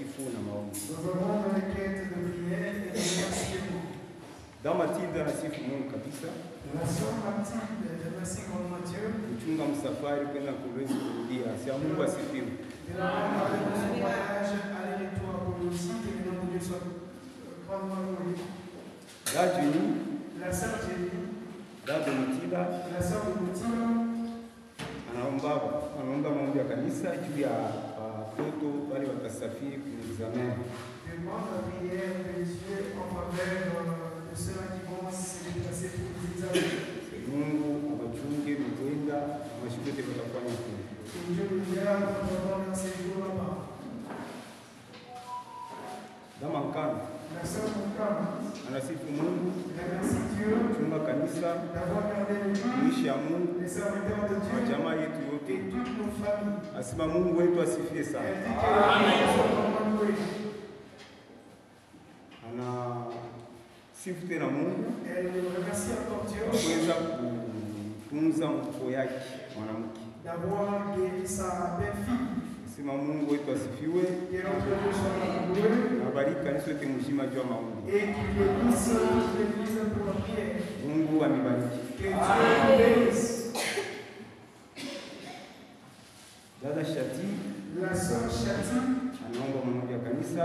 utakatifu na maombi. Dans Mathilde anasifu Mungu kabisa. Kuchunga msafari kwenda Kolwezi kurudia. Si Mungu asifiwe. Dada Mutila anaomba maombi ya kanisa juu ya watoto wale watasafiri kwenye examen. Mungu awachunge mkwenda na mashule yote watafanya kule. Dama Nkana anasifu Mungu, chunga kanisa, kuishi ya Mungu, jamaa yetu yote. Asema Mungu wetu asifie sana. Ana sifu tena Mungu kuweza kutunza mkoo yake mwanamke. Sema Mungu wetu asifiwe. Na bariki kanisa yote mzima juu ya maombi. Mungu amibariki. Dada Shati, anaomba maombi ya kanisa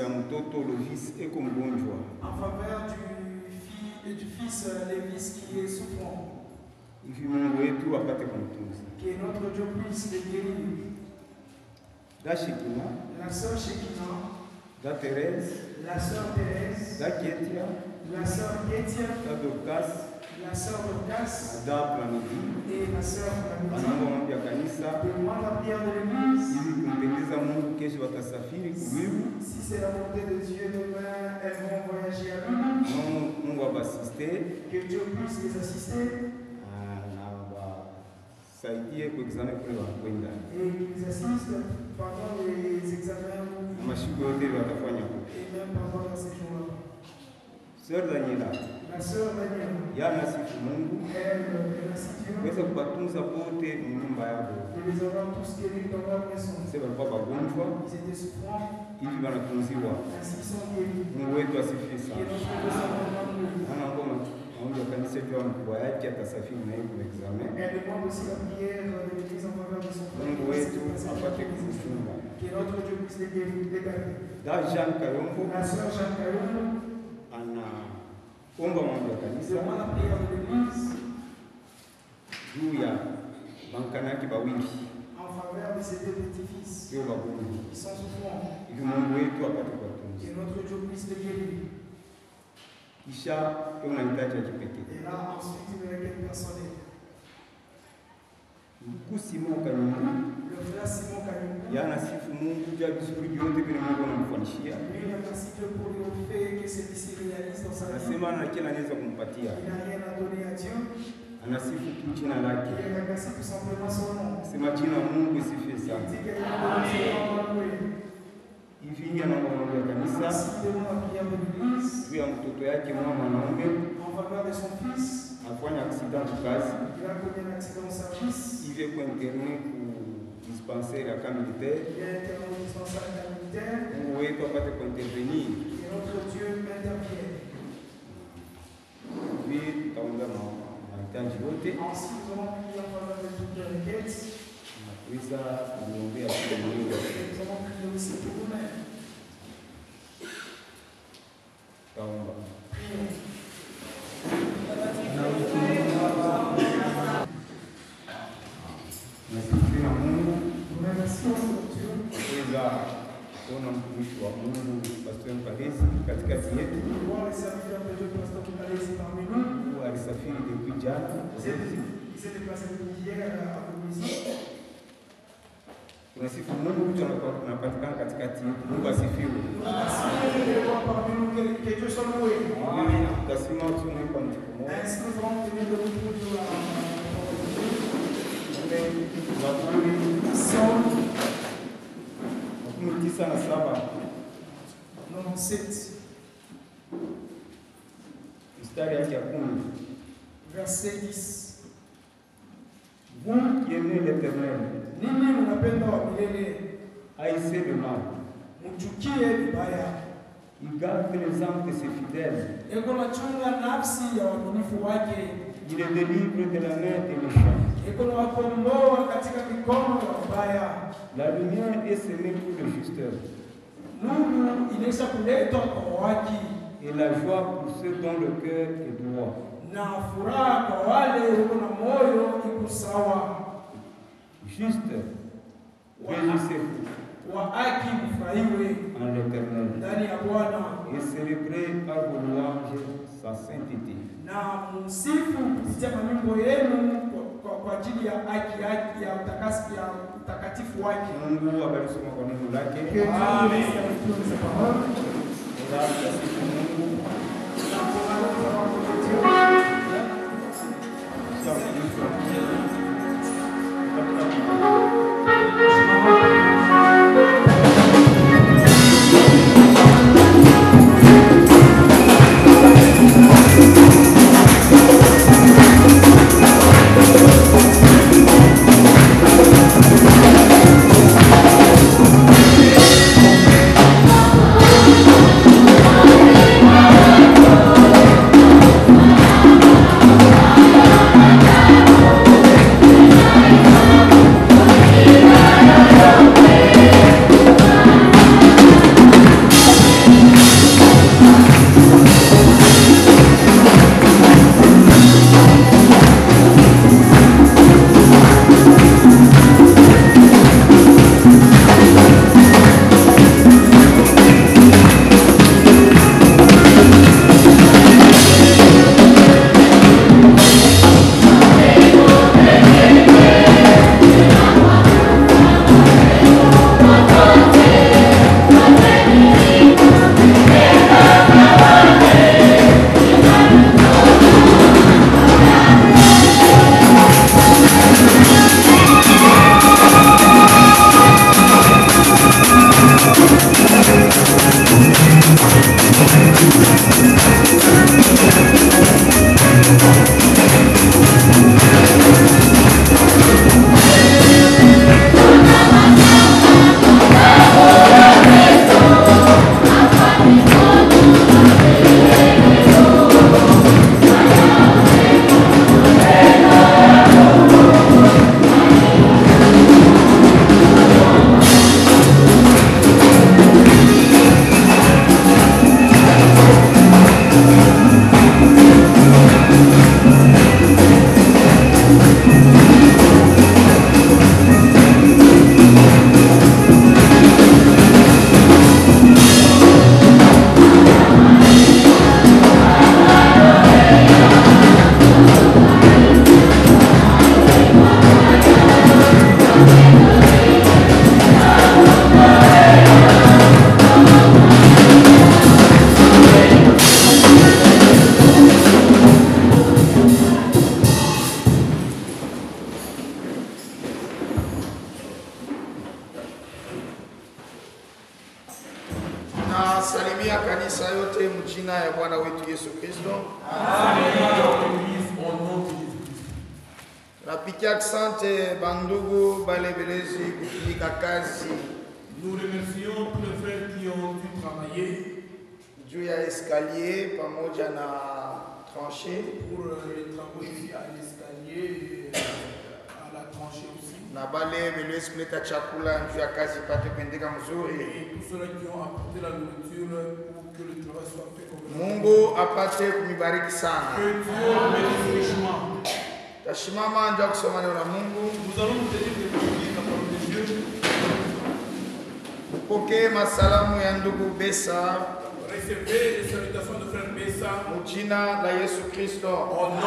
ya mtoto Lovis eko mgonjwa. En faveur du fils Lévis qui est souffrant. Mungu wetu apate kumtunza. Que notre Dieu puisse le guérir. Da Shekina, la sœur Shekina, da Thérèse, la sœur Thérèse, da Ketia, la sœur Ketia, da Dorcas, la sœur Dorcas, da Planidi, et la sœur Planidi. Anaomba maombi ya kanisa Demande la prière de l'église. ili kumpendeza Mungu kesho watasafiri kulivu. Si c'est la volonté de Dieu, demain elles vont voyager à lui. Mungu abassiste. Que Dieu puisse les assister. Saidie kwa examen kule wanakwenda. Et qu'ils assistent pendant les examens. Mashule yote watafanya huko. Et même pendant ces jours-là. Sœur Daniela. La sœur Daniela. Yana sifu Mungu. Elle remercie Dieu. Weza kubatunza pote nyumba yao. Et les avoir tous guéris dans leur maison. Sasa walikuwa wagonjwa. Ils étaient souffrants. Hivi wanatunziwa. Ainsi ils sont guéris. Mungu wetu asifiwe sana. Et notre Dieu s'en Anaomba maombi ya kanisa juu ya mkuu yake atasafiri na yeye kwa examen. Elle demande aussi la prière de l'église en faveur de son frère. Mungu wetu apate kufunga. Que notre Dieu puisse les guérir, les garder. Da Jean Kayombo. La sœur Jean Kayombo. Anaomba maombi ya kanisa. Demande la prière de l'église. Juu ya bankana yake bawili. En faveur de ses deux petits-fils. Sio wagonjwa. Ils sont souffrants. Ili Mungu wetu apate kuwatunza. Que notre Dieu puisse les guérir. Kisha unahitaji ya kipekee. Et là, ensuite, il y a quelques personnes. Ndugu Simon Kanyungu. Le frère Simon Kanyungu. Yana sifu Mungu juu ya vizuri vyote vile Mungu anamfanyishia. Lui, il remercie Dieu pour le fait que celui-ci réalise dans sa vie. Anasema na kile anaweza kumpatia. Il n'a rien à donner à Dieu. Anasifu tu jina lake. Il remercie tout simplement son nom. Sema jina Mungu isifiwe Il sana. dit qu'il a Hivi anaomba maombi ya kanisa. Juu ya mtoto yake mwanaume. En faveur de son fils. Afanya accident kazi. Il a connu un accident au service. Hivi kwa internet ku dispensaire ya militaire. Il a été au dispensaire militaire. Mungu wetu apate kuintervenir. Et notre Dieu intervient. Hivi tutaomba mahitaji yote. Ensuite, nous allons prier en faveur de toutes les requêtes. Naweza kuombea kila Mungu. Nous allons prier aussi pour nous-mêmes. Taomba. Nasifiwe na Mungu. Kuweza kuona mtumishi wa Mungu Pastor Mkalezi katikati yetu. Mungu alisafiri depuis jana. Tunasifu Mungu tunapatikana katikati yetu. Mungu asifiwe. Tasima tunaye kwa mtukufu. Zaburi 97 mstari yake ya 10. Verset 10. Vous qui aimez l'Éternel, Haïssez le mal. Mchukie vibaya. Il garde les âmes de ses fidèles. Eko nachunga nafsi ya waaminifu wake. Il les délivre de la main des méchants. Eko nawakomboa katika mikono ya wabaya. La lumière est semée pour le justeur. Nuru inaisha kuletwa kwa waki. Et la joie pour ceux dont le cœur est droit. Na furaha kwa wale wako na moyo iko sawa. Juste, réjouissez-vous wa haki mfurahiwe en l'Éternel ndani ya Bwana et célébrez par vos louanges sa sainteté. na msifu kupitia nyimbo yenu kwa ajili ya haki ya utakatifu wake. Mungu abariki kwa neno lake. Amen. Nasalimia kanisa yote mjina ya Bwana wetu Yesu Kristo. Napikia asante bandugu balebelezi kutumika kazi. Nous remercions tous les frères qui ont pu travailler juu ya escalier pamoja na tranchée pour les travaux ici à l'escalier et à la tranchée aussi. Na bale belezi kuleta chakula juu ya kazi ipate kuendeka mzuri. Et tous ceux qui ont apporté la nourriture pour que le travail soit fait comme Mungu apate kumibariki sana. que Dieu bénisse richement. Tashimama ndio kusoma neno la Mungu. Nous allons nous aider de prier la parole de Dieu. Pokee masalamu ya ndugu Besa Recevez les salutations de frère Bessa mjina la Yesu Kristo. au nom de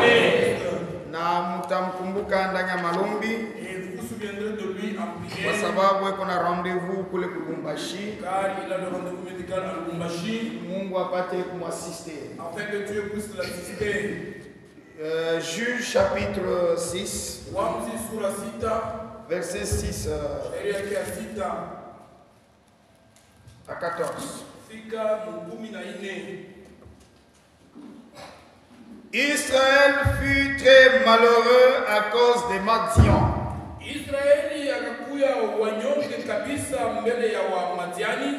Christ. Na mtamkumbuka ndani ya malombi Et vous vous souviendrez de lui en kwa prière sababu iko na rendez-vous kule Lubumbashi. car il a le rendez-vous médical à Lubumbashi Mungu apate kumwasiste. afin que Dieu puisse l'assister. Juge chapitre 6 Wamzi sura 6 verset 6 sheria yake ya 6 à 14. fika 14. Israël fut très malheureux à cause de Madian. Israeli akakuya wanyonge kabisa mbele ya Wamadiani.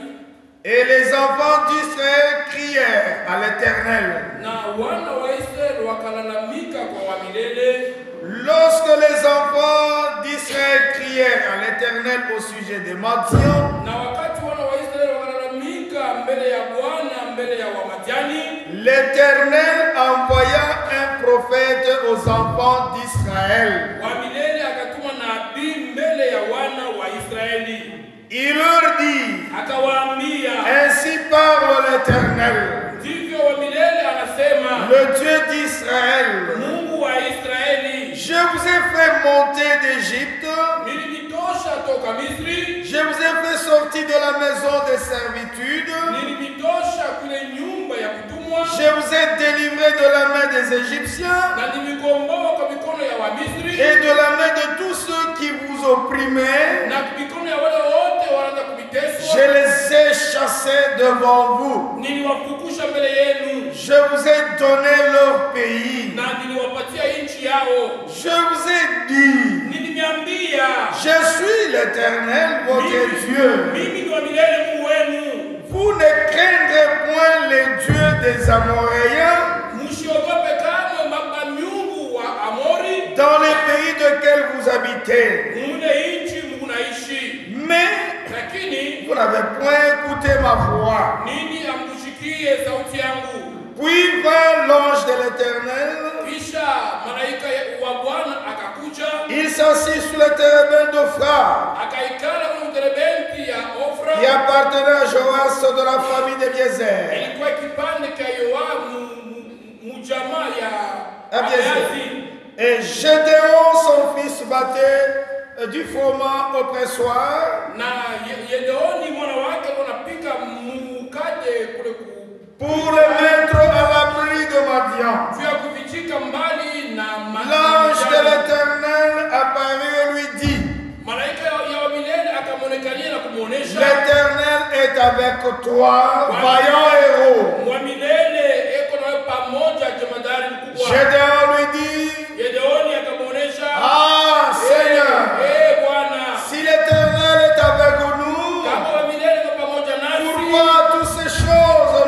Et les enfants d'Israël crièrent à l'Éternel. Na wana wa Israeli wakalalamika kwa Wamilele. Lorsque les enfants d'Israël crièrent à l'Éternel au sujet des Madians, Na wakati wana wa Israeli wakalalamika mbele ya Bwana mbele ya Wamadiani, l'Éternel envoya un prophète aux enfants d'Israël. Wamilele akatuma nabii mbele ya wana wa Israeli. Il leur dit, Akawaambia, ainsi parle l'Éternel, ndivyo Wamilele anasema, le Dieu d'Israël. Mungu wa Israeli, Je vous ai fait monter d'Égypte, nilinitosha toka Misri, je vous ai fait sortir de la maison de servitude, nilinitosha kule nyumba ya kutumwa, je vous ai délivré de la main des Égyptiens na nilikomboa kwa mikono ya Wamisri et de la main de tous ceux qui vous opprimaient. na mikono ya wale wote wanaanza Je kubiteswa. les ai chassés devant vous. Niliwafukusha mbele yenu Je vous ai donné leur pays. na niliwapatia nchi yao. Je vous ai dit, Niliniambia, je suis l'Éternel, votre Dieu. mimi ni Wamilele Mungu wenu. Vous ne craindrez point les dieux des Amoréens Msiogope kamwe miungu wa Amori dans les pays desquels vous habitez. mune nchi mnaishi. Mais Lakini vous n'avez point écouté ma voix. nini amkushikie sauti yangu? Puis vint l'ange de l'Éternel. Kisha malaika wa Bwana akakuja, Il s'assit sur le térébinthe d'Ophra, akaikala kwenye terebenti ya Ofra, qui appartenait à Joas de la famille de Biézer. ilikuwa kipande cha Yoamu mjamaa ya Abiezeri. Abiazi. Et Gédéon, son fils, battait du froment au pressoir. Na Yedeoni mwana wake anapika mkate kule Pour le mettre à l'abri de Madian. vya kuvichika mbali na L'ange de l'Éternel apparut et lui dit, malaika ya Wamilele akamonekania na kumuonesha, l'Éternel est avec toi, vaillant héros. Wamilele eko nawe pamoja, jemadari mkubwa. Gédéon lui dit, Yedeoni akamuonesha, ah Seigneur, Bwana, si l'Éternel est avec nous, kama Wamilele iko pamoja nasi, pourquoi toutes ces choses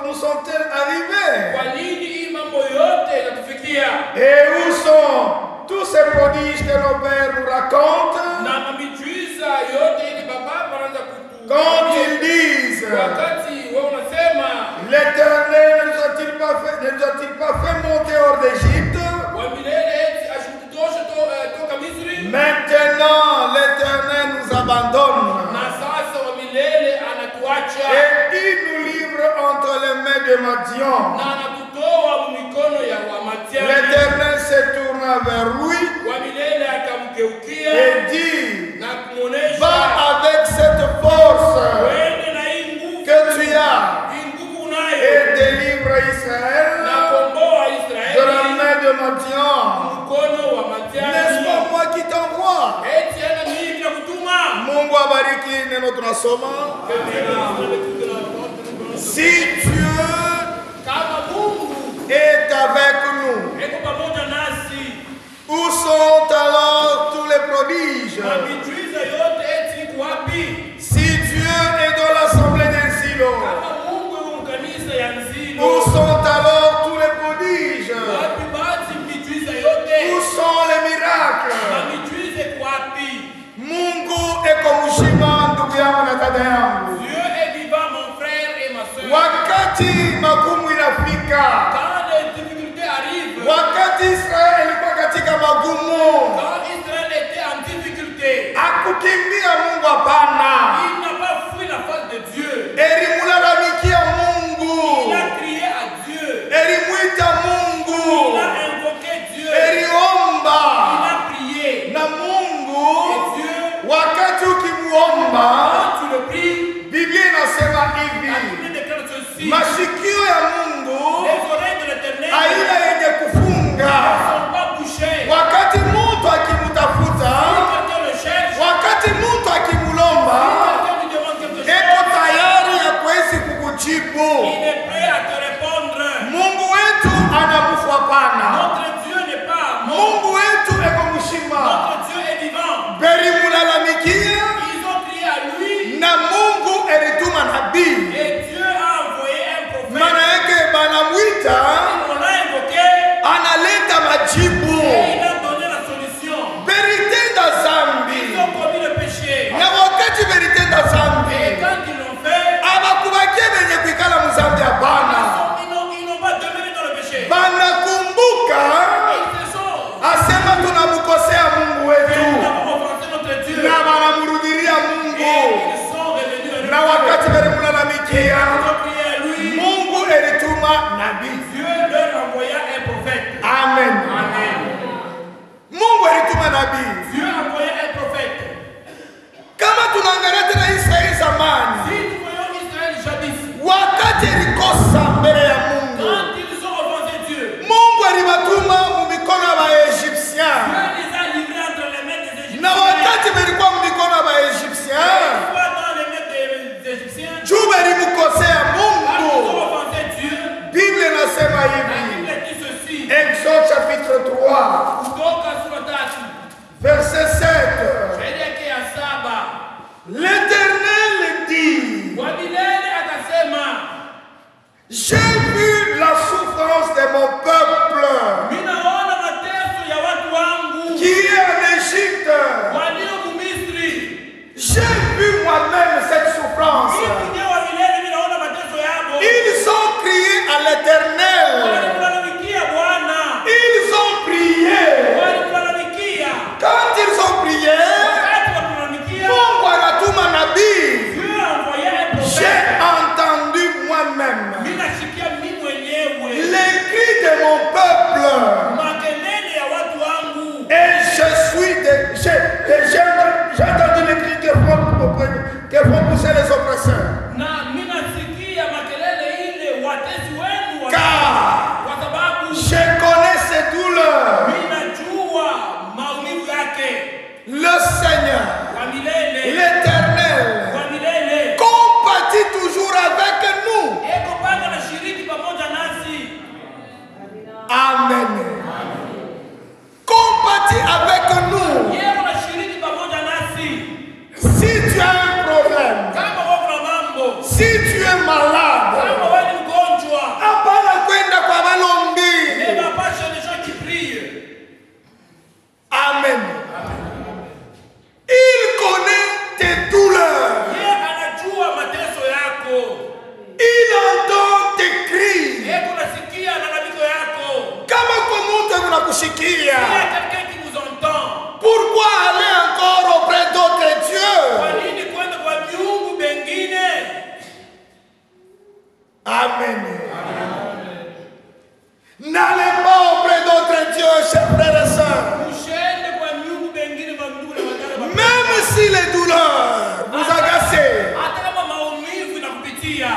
nous sont-elles arrivées? kwa nini hii mambo yote yanatufikia? Et où sont tous ces prodiges que nos pères nous racontent? Na miujiza yote ili baba anaanza Quand ils disent, wakati wewe unasema l'Éternel ne nous a-t-il pas fait monter hors d'Égypte? Wamilele eti ashukutoshe toka Misri, Maintenant, l'Éternel nous abandonne na sasa Wamilele anatuacha et il nous livre entre les mains de Madian. na anatutoa mikono ya Wamadiani. L'Éternel se tourna vers lui Wamilele akamgeukia et dit, na kumuonesha, va avec cette force wende na hii nguvu que tu as hii nguvu unayo, et délivre Israël na komboa de la Israeli main de Madian. mkono wa N'est-ce Madiani. pas moi qui t'envoie? Eti ana mimi na kutuma. Mungu abariki neno tunasoma. Si Dieu Kama Mungu est avec nous, eko pamoja nasi, où sont alors tous les prodiges? na miujiza yote eti iko wapi? Si Dieu est dans l'assemblée d'un silo, Kama Mungu yuko kanisa ya Nzilo, où sont alors tous les prodiges? wapi basi miujiza yote? Où sont les miracles? Na miujiza iko wapi? Mungu eko mzima, ndugu yangu na dada yangu. Dieu est vivant, mon frère et ma sœur. Wakati magumu inafika, Quand les difficultés arrivent, wakati Israeli ilikuwa katika magumu, quand Israël était en difficulté, akukimbia Mungu, hapana. il n'a pas fui la face de Dieu. Elimlalamikia Mungu, Il a crié à Dieu. elimwita Il Mungu, a invoqué Dieu. eliomba Il a prié. na Mungu. Et Dieu, Wakati ukimuomba, quand tu le pries, Biblia inasema la hivi, Bible déclare ceci. masikio ya Mungu Les oreilles de l'Éternel haina yenye ne kufunga. sont pas bouchées. Wakati mtu akimutafuta, Si quelqu'un le cherche, wakati mtu akimulomba, si quelqu'un lui demande quelque eko chose, tayari ya kuwezi kukujibu. il est prêt à te répondre. Mungu wetu anamufwa pana. Notre Dieu n'est pas mort. Mungu wetu eko mshima. Notre Dieu est vivant. J'ai vu la souffrance de mon peuple Ninaona mateso ya watu wangu qui est en Égypte. walio Misri. J'ai vu moi-même cette souffrance. Mimi mwenyewe wa milele ninaona mateso yao. Ils ont crié à l'Éternel. Walimlalamikia Bwana. Ils ont prié. Walimlalamikia. Quand ils ont prié, Wakati walimlalamikia, Mungu anatuma nabii. Dieu a envoyé un J'ai prophète. entendu moi-même Ninasikia mimi mwenyewe les cris de mon peuple. makelele ya watu wangu. Et j'ai entendu les cris que font pousser les oppresseurs. Na ninasikia makelele ile watesi wenu Car kwa sababu je connais ces douleurs. ninajua maumivu yake. Le Seigneur, Kwa milele, l'Éternel, kwa milele. compatit toujours avec nous. Eko panga na shiriki pamoja nasi. Amen. Compatit avec nous. Yeye anashiriki pamoja nasi. Si tu as un problème, Kama wako na mambo, si tu es malade, kama wewe ni mgonjwa, hapana kwenda kwa malombi. ne va pas chez les gens qui prient. Amen. Il connaît tes douleurs. Yeye anajua mateso yako. Il entend tes cris. Yeye kunasikia malalamiko yako. Kama kwa mtu unakushikia. Il y a quelqu'un qui vous entend. Pourquoi aller encore auprès d'autres Kwa dieux? nini kwenda kwa miungu bengine? Amen. N'allez pas auprès d'autres dieux, chers frères et sœurs. Ushende kwa miungu bengine mandugu na madada. Même si les douleurs vous agacent, Hata kama maumivu inakupitia,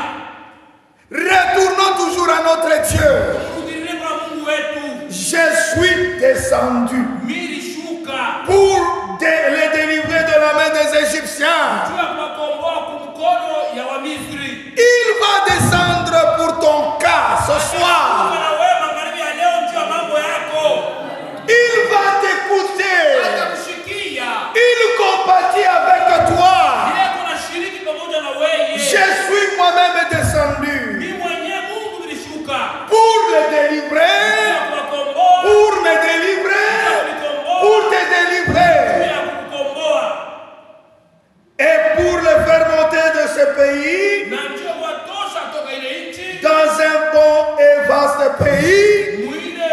retournons toujours à notre Dieu. rudilie kwa Mungu wetu. Je suis descendu Milishuka pour les délivrer de la main des Égyptiens. juu ya kuwakomboa kumkono ya Wamisri. Il va descendre pour ton cas ce soir. Kuna wewe magharibi ya leo juu ya mambo yako. Il va t'écouter. Atakushikia. Il compatit avec toi. Yeye kunashiriki pamoja na wewe. Je suis moi-même descendu Mimi mwenyewe Mungu nilishuka. pour les délivrer, Kuwakomboa. pour me délivrer, pour te délivrer Ya kukomboa. et pour le faire monter de ce pays Na njoo watosha toka ile nchi. dans un bon et vaste pays, Mwile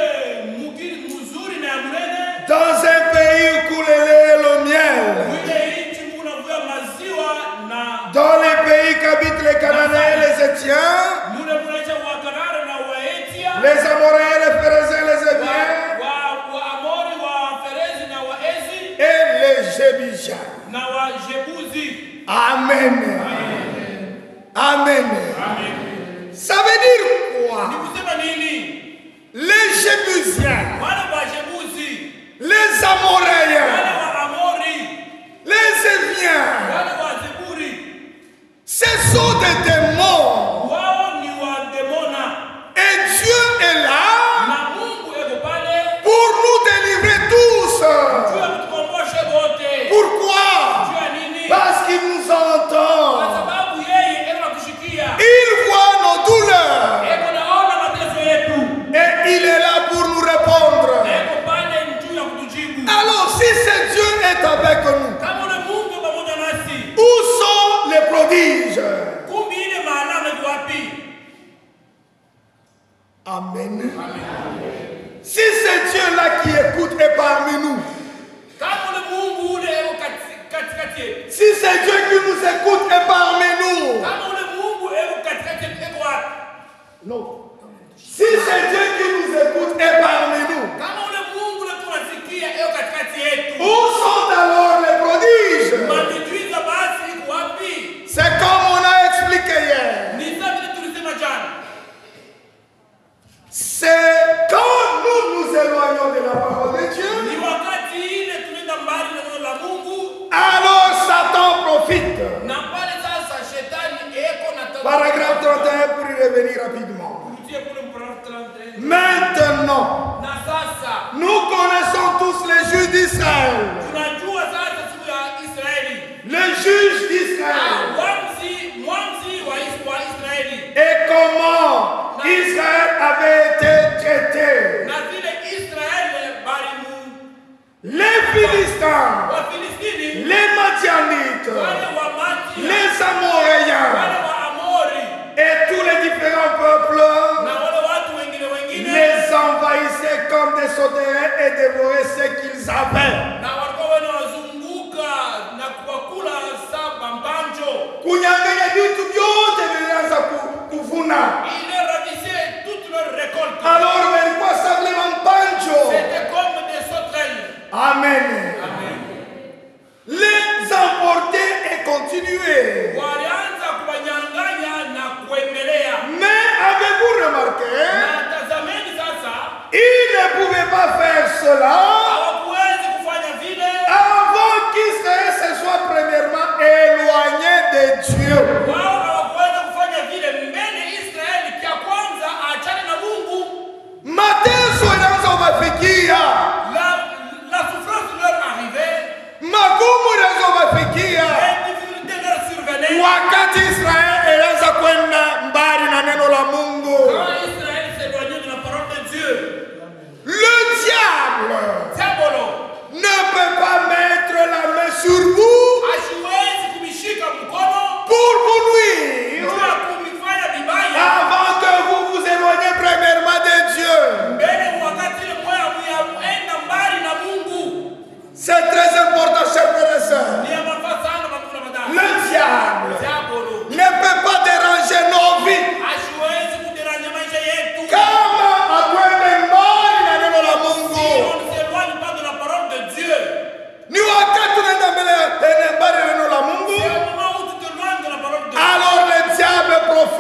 mugiri mzuri na ya mnene. dans un pays où coule le lait et le miel, Mwile nchi munavuya maziwa na dans les pays qu'habitent les Cananéens et les Étiens, mune munaisha Wakanana na Waetia. les Amoréens, les Phéréziens, les Hébriens Waamori, Waferezi na Waezi et les Jébusiens. na Wajebuzi. Amen. Amen. Ça veut dire quoi? Ni kusema nini? Les Jébusiens, Wale Wajebuzi, les Amoréens, wale Waamori, les Hébriens, wale Wazeburi, ce sont des démons. wao ni Wademona. Et Dieu est là Na Mungu eko pale pour nous délivrer tous. juu ya kutukomboa wote. Pourquoi? Juu ya nini? Parce qu'il nous Kwa entend. sababu yeye eko nakushikia. Il voit nos douleurs. Eko naona mateso yetu. Et il est là pour nous répondre. Eko pale juu ya kutujibu. Alors, si ce Dieu est avec nous, Kama ule Mungu pamoja nasi, où sont les prodiges? kumbi ile maalama iko wapi? Amen. Si c'est Dieu-là qui écoute est parmi nous, Kama ule Mungu ule eko katikati yetu. si c'est Dieu qui nous écoute est parmi nous, Kama ule Mungu eko katikati yetu eko wapi? non. Si c'est Dieu qui nous écoute est parmi nous, Kama ule Mungu ule tunasikia eko katikati yetu. où sont alors les prodiges? Mavijuiza basi iko wapi? C'est comme on a expliqué hier. Ni sawa vile tulisema jana. C'est quand nous nous éloignons de la parole de Dieu, Ni wakati ile tunaenda mbali na neno la Mungu. alors Satan profite. Na pale sasa shetani eko na Paragraphe 31 pour y revenir rapidement. Kurudia kule paragraphe 31. Maintenant, Na sasa nous connaissons tous les juges d'Israël. tunajua sasa siku ya Israeli. Les juges d'Israël. Mwanzi wa Israeli. Et comment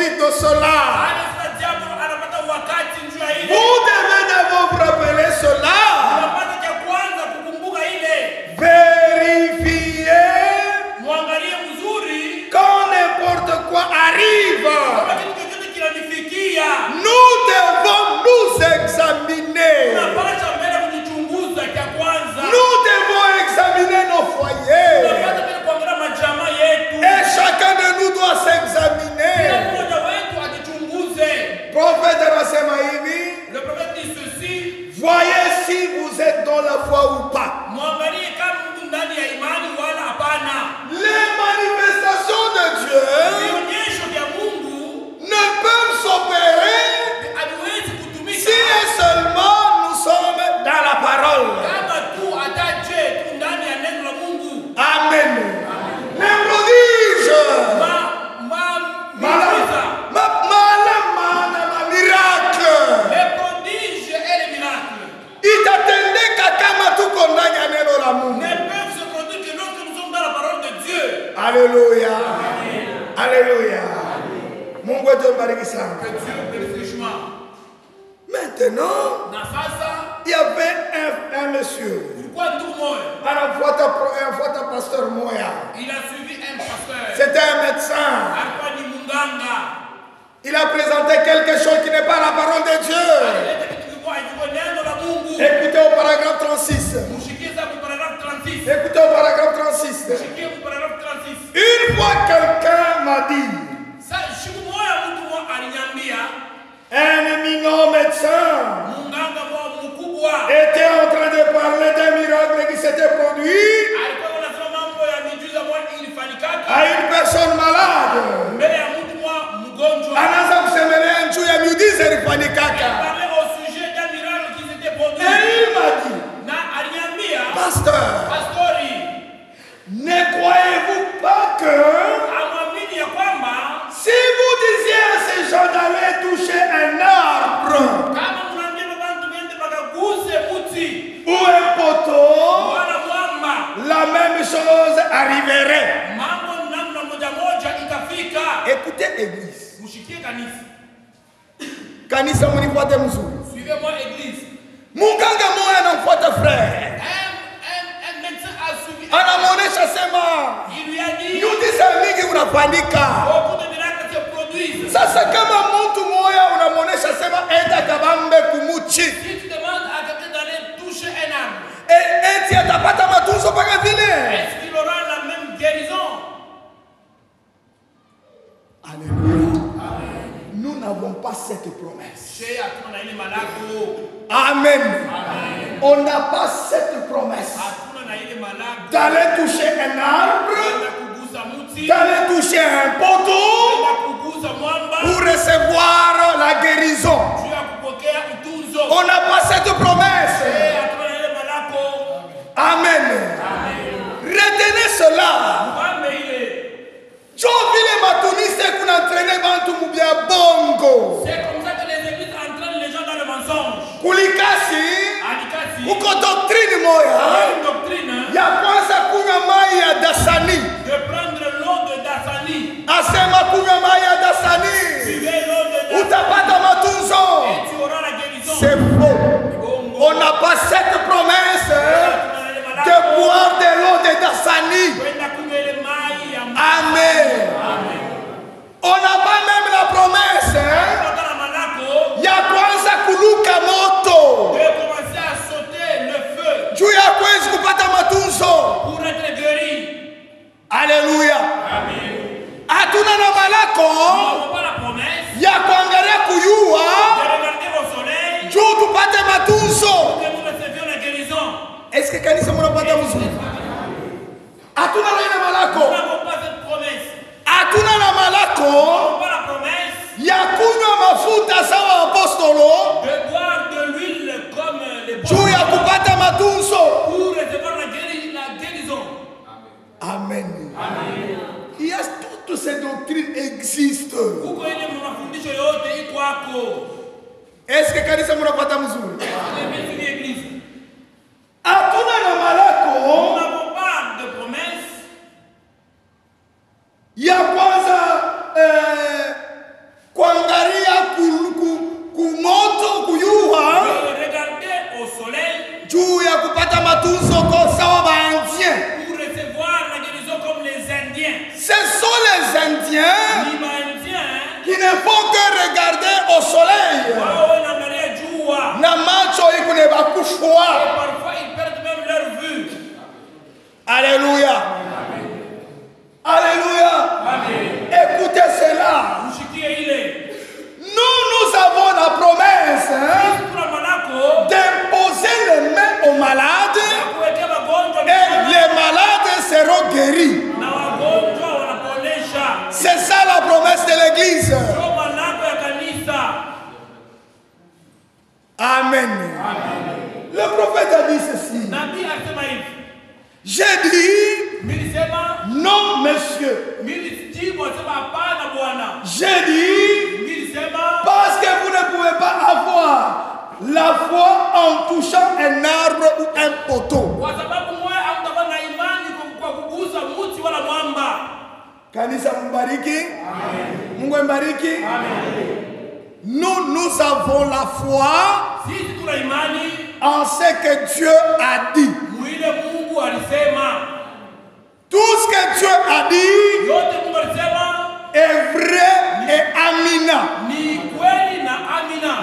profite de cela. Vous devez d'abord vous rappeler cela. Vérifiez quand n'importe quoi arrive. Nous devons nous examiner. Nous devons examiner nos foyers. Et chacun de nous doit s'examiner. Prophète Rasema hivi. Le prophète dit ceci. Voyez si vous êtes dans la foi ou pas. Les manifestations de Dieu ne peuvent s'opérer si et seulement nous sommes dans la parole. Amen. Les prodiges, miracle. Les prodiges et les miracles Il t'attendait qu'à Kamatu condamne à Neno l'amour. ne peuvent se produire que lorsque nous sommes dans la parole de Dieu. Alléluia. Alléluia. Mon Dieu te bénisse. Que Dieu bénisse richement. Maintenant, il y avait un monsieur. Un pasteur Moya. Il a suivi un pasteur. C'était un médecin. Il a présenté quelque chose qui n'est pas la parole de Dieu. Écoutez au paragraphe 36. Écoutez au paragraphe 36. Une fois quelqu'un m'a dit, un éminent médecin était en train de parler d'un miracle qui s'était produit à une personne malade. Anaanza kusemelea juu ya miujiza ilifanyikaka. Et il m'a dit, pasteur, ne croyez-vous pas que si vous disiez à ces gens d'aller toucher un arbre ou un poteau, la même chose arriverait. Écoutez l'église. Kanisa munifuate mzuri. Suivez-moi église. Munganga moya anamfuata frère. Un médecin a suivi. Anamuonesha sema. Il lui a dit. Miujiza mingi unafanyika. Beaucoup de miracles se produisent. Sasa kama mtu moya unamuonesha sema enda kabambe kumuchi. Si tu demandes à quelqu'un d'aller toucher un arbre. Eti atapata matunzo paka vile. Est-ce qu'il aura la même guérison? Alléluia. Nous n'avons pas cette promesse. Amen. Amen. On n'a pas cette promesse d'aller toucher un arbre, d'aller toucher un poteau pour recevoir la guérison. On n'a pas cette promesse. Amen. Retenez cela. C'est comme ça que les églises entraînent les gens dans le mensonge. Kulikasi, uko doctrine moya. Une doctrine Ya kwanza kunywa mai ya dasani. de prendre l'eau de Dasani. Asema kunywa mai ya dasani. Buvez l'eau de Dasani. Utapata matunzo. Et tu auras la guérison. C'est faux. On n'a pas cette promesse de boire de l'eau de dasani. Amen. On n'a pas même la promesse. Ya kwanza kuluka moto. De commencer à sauter le feu. Juu ya kwezi kupata matunzo. Pour être guéri. Alléluia. Amen. Hatuna na malako. Nous n'avons pas la promesse Ya kuangalia kuyua. de regarder au soleil. Juu tupate matunzo. Que nous recevions la guérison. Est-ce que kanisa mnapata mzuri? Hatuna na ile malako. Nous n'avons pas cette promesse. Hatuna na malako. Nous n'avons pas la promesse Ya kunywa mafuta sawa apostolo. de boire de l'huile comme les Juu ya kupata matunzo. pour recevoir la guérison. Amen. Amen. Il y a toutes ces doctrines existent. Huko ile mnafundisho yote iko hapo. Est-ce que kanisa mnapata mzuri? Tumefikia église. Hatuna na malako. Nous n'avons pas de promesse Ya kwanza faut que regarder au soleil. Na macho iko ne bakushwa. Parfois ils perdent même leur vue. Alléluia. Alléluia. Amen. Écoutez cela. Nous avons la promesse d'imposer les mains aux malades et les malades seront guéris. C'est ça la promesse de l'Église. Amen. Le prophète a dit ceci. J'ai dit, non, monsieur. J'ai dit, parce que vous ne pouvez pas avoir la foi en touchant un arbre ou un poteau. Kanisa mbariki. Mungu mbariki. Nous avons la foi en ce que Dieu a dit. Tout ce que Dieu a dit est vrai et amina.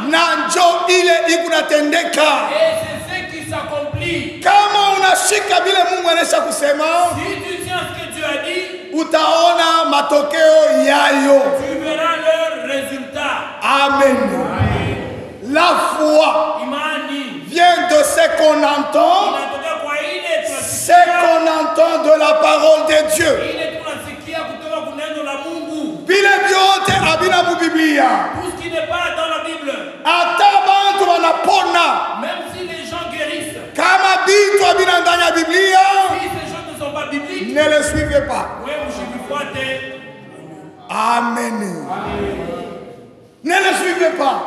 Nanjo ile ikunatendeka. Kama unashika vile Mungu anasha kusema, utaona matokeo yayo. Amen. La foi vient de ce qu'on entend. Ce qu'on entend de la parole de Dieu. Bile biote abina mu Biblia. Tout ce qui n'est pas dans la Bible. Ata bantu wanapona. Même si les gens guérissent. Kama bitu abina ndani ya Biblia. Si ces gens ne sont pas bibliques. Ne les suivez pas. Amen. Ne les suivez pas.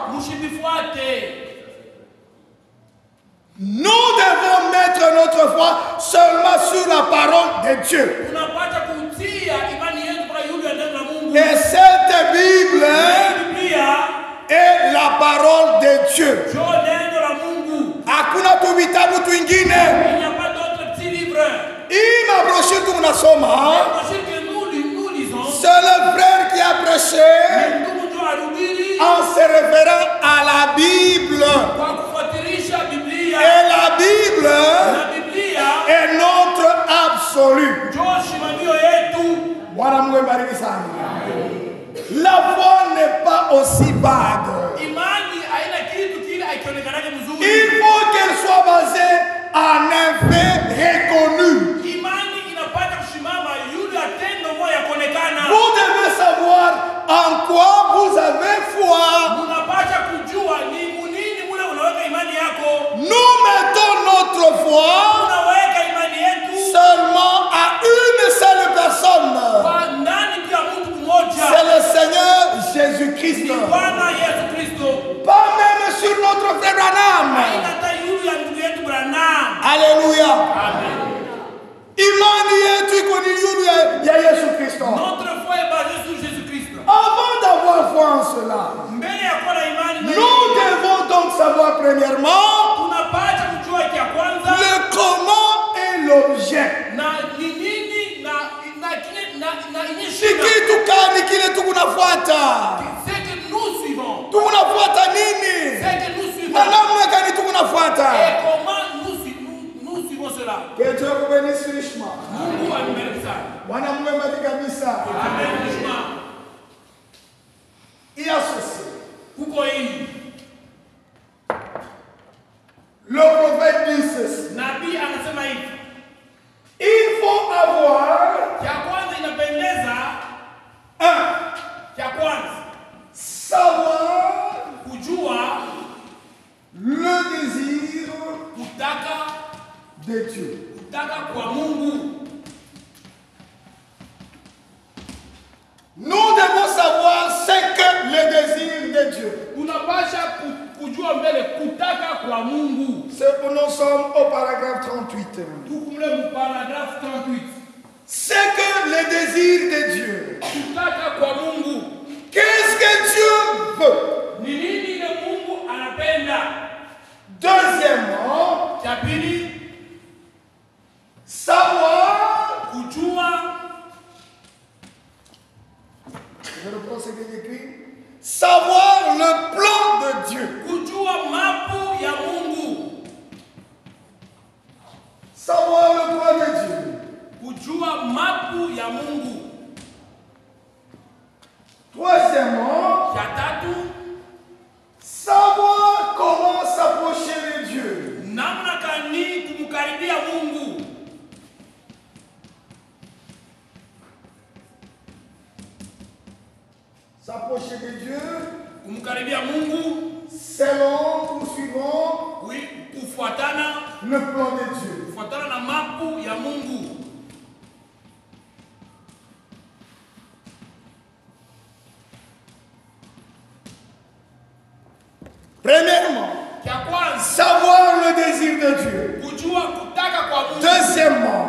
Nous devons mettre notre foi seulement sur la parole de Dieu. Et cette Bible est la parole de Dieu. Hakuna tu vitabu twingine. Hii mabroshuri tunasoma. C'est le frère qui a prêché en se référant à la Bible. Et la Bible est notre absolu. La foi n'est pas aussi vague. Il faut qu'elle soit basée en un fait reconnu. Vous devez savoir en quoi vous avez foi. Nous mettons notre foi seulement à une seule personne. C'est le Seigneur Jésus-Christ. Pas même sur notre frère Branham. Alléluia. Imani yetu iko ni yulu ya Yesu Kristo. Notre foi est basée sur Jésus-Christ. Avant d'avoir foi en cela, nous devons donc savoir premièrement le comment et l'objet. Ni kitu gani kile tukunafuata? C'est que nous suivons. Tukunafuata nini? C'est que nous suivons. Na namna gani tukunafuata? Et comment nous suivons cela? Que Dieu vous bénisse richement. Mungu amebariki sana. Bwana Mungu amebariki kabisa. Amen richement. Il y a ceci. Kuko hii. Le prophète dit ceci. Nabii anasema hivi. Il faut avoir ya kwanza inapendeza ya kwanza savoir kujua le désir kutaka de Dieu. Kutaka kwa Mungu. Nous devons savoir ce que le désir de Dieu. Tunapasha kujua mbele kutaka kwa Mungu. Nous sommes au paragraphe 38. Tukumle mu paragraphe 38. C'est que le désir de Dieu. Kutaka kwa Mungu. Qu'est-ce que Dieu veut? Ni nini ile Mungu anapenda? Deuxièmement, cha pili, savoir kujua. Je reprends ce qu'il écrit. Savoir le plan de Dieu. Kujua mapu ya Mungu. Savoir le plan de Dieu. Kujua mapu ya Mungu. Troisièmement, Ya tatu, savoir comment s'approcher de Dieu. namna gani kumkaribia Mungu. S'approcher de Dieu Kumkaribia Mungu, selon ou suivant kufuatana le plan de Dieu. kufuatana na mapu ya Mungu. Premièrement, Kia kwanza, savoir le désir de Dieu. kujua kutaka kwa Mungu. Deuxièmement,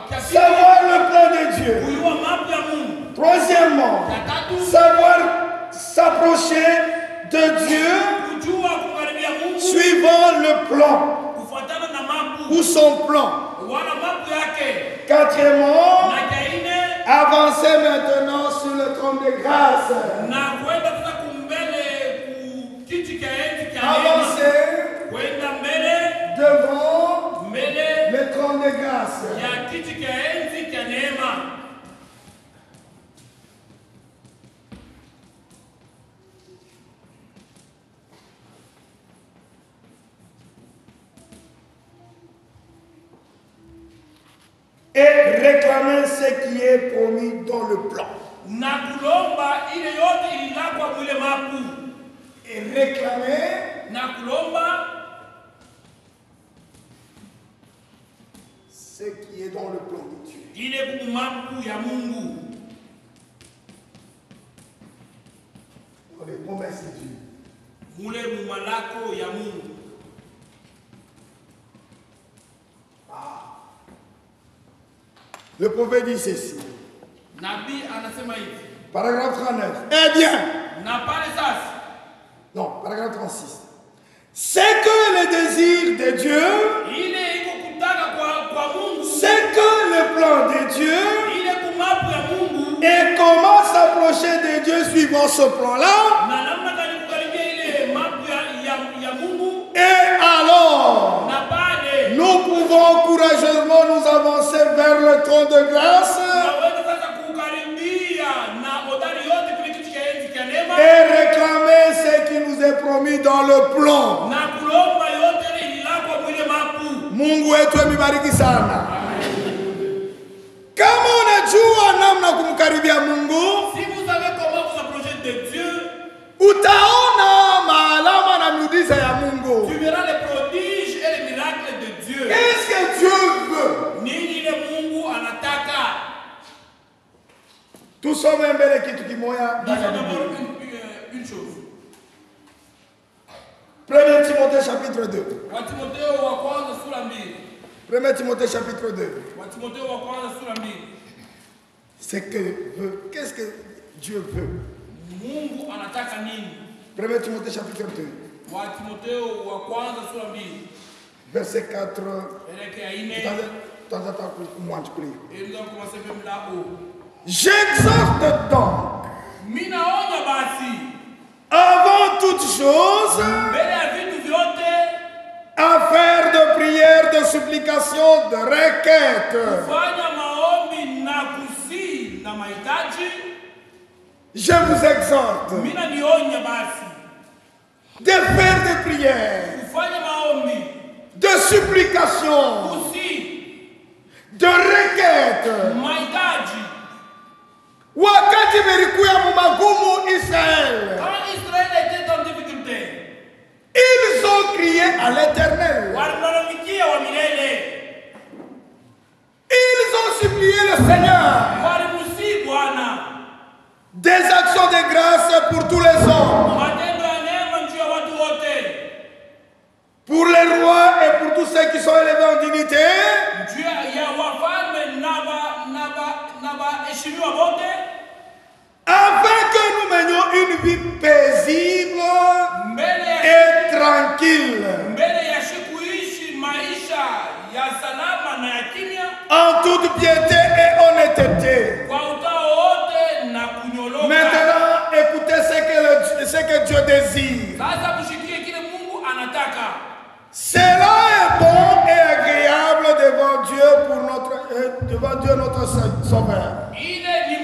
Kia pili, savoir le plan de Dieu. kujua mapu ya Mungu. Troisièmement, Ya tatu, savoir s'approcher de Dieu kujua kukaribia Mungu suivant le plan kufuatana na mapu ou son plan. wala mapu yake. Quatrièmement, Na kaine avancer maintenant sur le trône de grâce. na kwenda sasa kumbele ku kiti cha enzi cha neema. Avancer Kwenda mbele devant mbele le trône de grâce. ya kiti cha enzi cha neema. Et réclamer ce qui est promis dans le plan. Na kulomba ile yote ililakwa mwile mapu. Et réclamer Na kulomba ce qui est dans le plan de Dieu. ile kumapu ya Mungu. Dans les promesses de Dieu. Mule mumalako ya Mungu. Le prophète dit ceci. Nabii anasema hivi. Paragraphe 39. Eh bien, Na pale sasa non, paragraphe 36. C'est que le désir de Dieu, ile iko kutaka kwa Mungu. c'est que le plan de Dieu Ile kumapu ya Mungu. et comment s'approcher de Dieu suivant ce plan-là. Na namna gani kukaribia ile mapu ya Mungu. Et alors, Na pale nous pouvons courageusement nous avancer vers le trône de grâce naweza sasa kukaribia na odari yote kule kiti cha enzi cha neema. et réclamer ce qui nous est promis dans le plan. Na kulomba yote ile ililakwa mwile mapu. Mungu wetu amebariki sana. Kama unajua namna kumkaribia Mungu, Si vous savez comment vous approcher de Dieu, utaona maalama na miujiza ya Mungu. tu verras les prodiges et les miracles de Dieu. Qu'est-ce que Dieu veut? Nini ile Mungu anataka? Tusome mbele kitu kimoya ndani ya Disons Biblia. d'abord une chose. 1 Timothée chapitre 2. Wa Timotheo wa kwanza sura 2. 1 Timothée chapitre 2. Wa Timotheo wa kwanza sura 2. C'est que veut. Qu'est-ce que Dieu veut? Mungu anataka nini? 1 Timothée chapitre 2. Wa Timotheo wa kwanza sura 2. Verset 4. Elekea 4. Tutaanza kumwanza kule. Et nous allons commencer même là-haut. J'exhorte donc, Mimi naonya basi avant toute chose, mbele ya vitu vyote à faire de prières, de supplications, de requêtes. fanya maombi na kusi na mahitaji. Je vous exhorte Mimi nionya basi de faire des prières, kufanya maombi, de supplications, kusi de requêtes. mahitaji. Wakati vilikuwa mumagumu Israël, Quand Israël était en difficulté, ils ont crié à l'Éternel. walimlalamikia wa milele, Ils ont supplié le Seigneur walimusii Bwana des actions de grâce pour tous les hommes, matendo ya neema juu ya watu wote, pour les rois et pour tous ceux qui sont élevés en dignité, juu ya wafalme na baheshimiwa wote, afin que nous menions une vie paisible et tranquille, mbele ya kuishi maisha ya salama na ya kimya, en toute piété et honnêteté. kwa utao wote na kunyoloka. Maintenant, écoutez ce que désire. Sasa kushikie kile Mungu anataka. Cela est bon et agréable devant Dieu notre Sauveur. Ile ni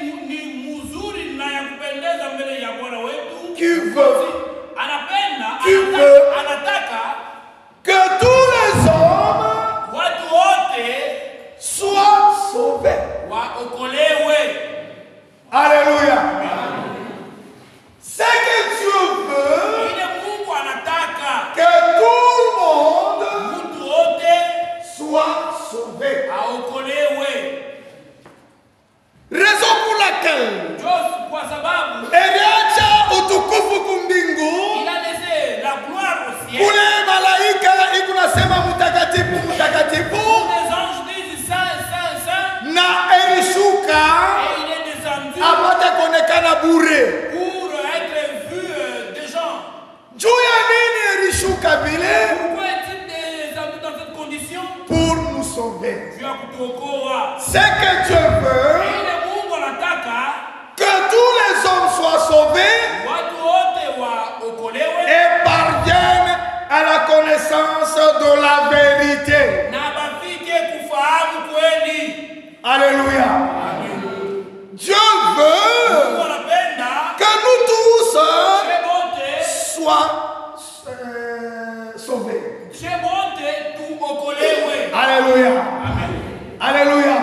mzuri na ya kupendeza mbele ya Bwana wetu. Qui veut anataka que tous les hommes watu wote soient sauvés. Waokolewe. Alléluia. Ce que Dieu veut, ile Mungu anataka que tout le monde mtu wote soit sauvé. aokolewe. Raison pour laquelle Kwa sababu Eliacha utukufu kumbingu il a laissé la gloire au ciel. kule malaika ikunasema mtakatifu mtakatifu, Les anges disent saint, saint, saint. na elishuka Et il est descendu apate kuonekana bure. pour être vu des gens. Juu ya nini elishuka vile? Pourquoi est-il descendu dans cette condition? Pour nous sauver. Dieu akutuokoa. Ce que Dieu veut, Ile Mungu anataka que tous les hommes soient sauvés watu wote waokolewe et parviennent à la connaissance de la vérité. na bafike kufahamu kweli. Alléluia. Dieu veut Mungu anapenda que nous tous chez wote soient sauvés. chez wote tuokolewe. Alléluia. Amen. Alléluia.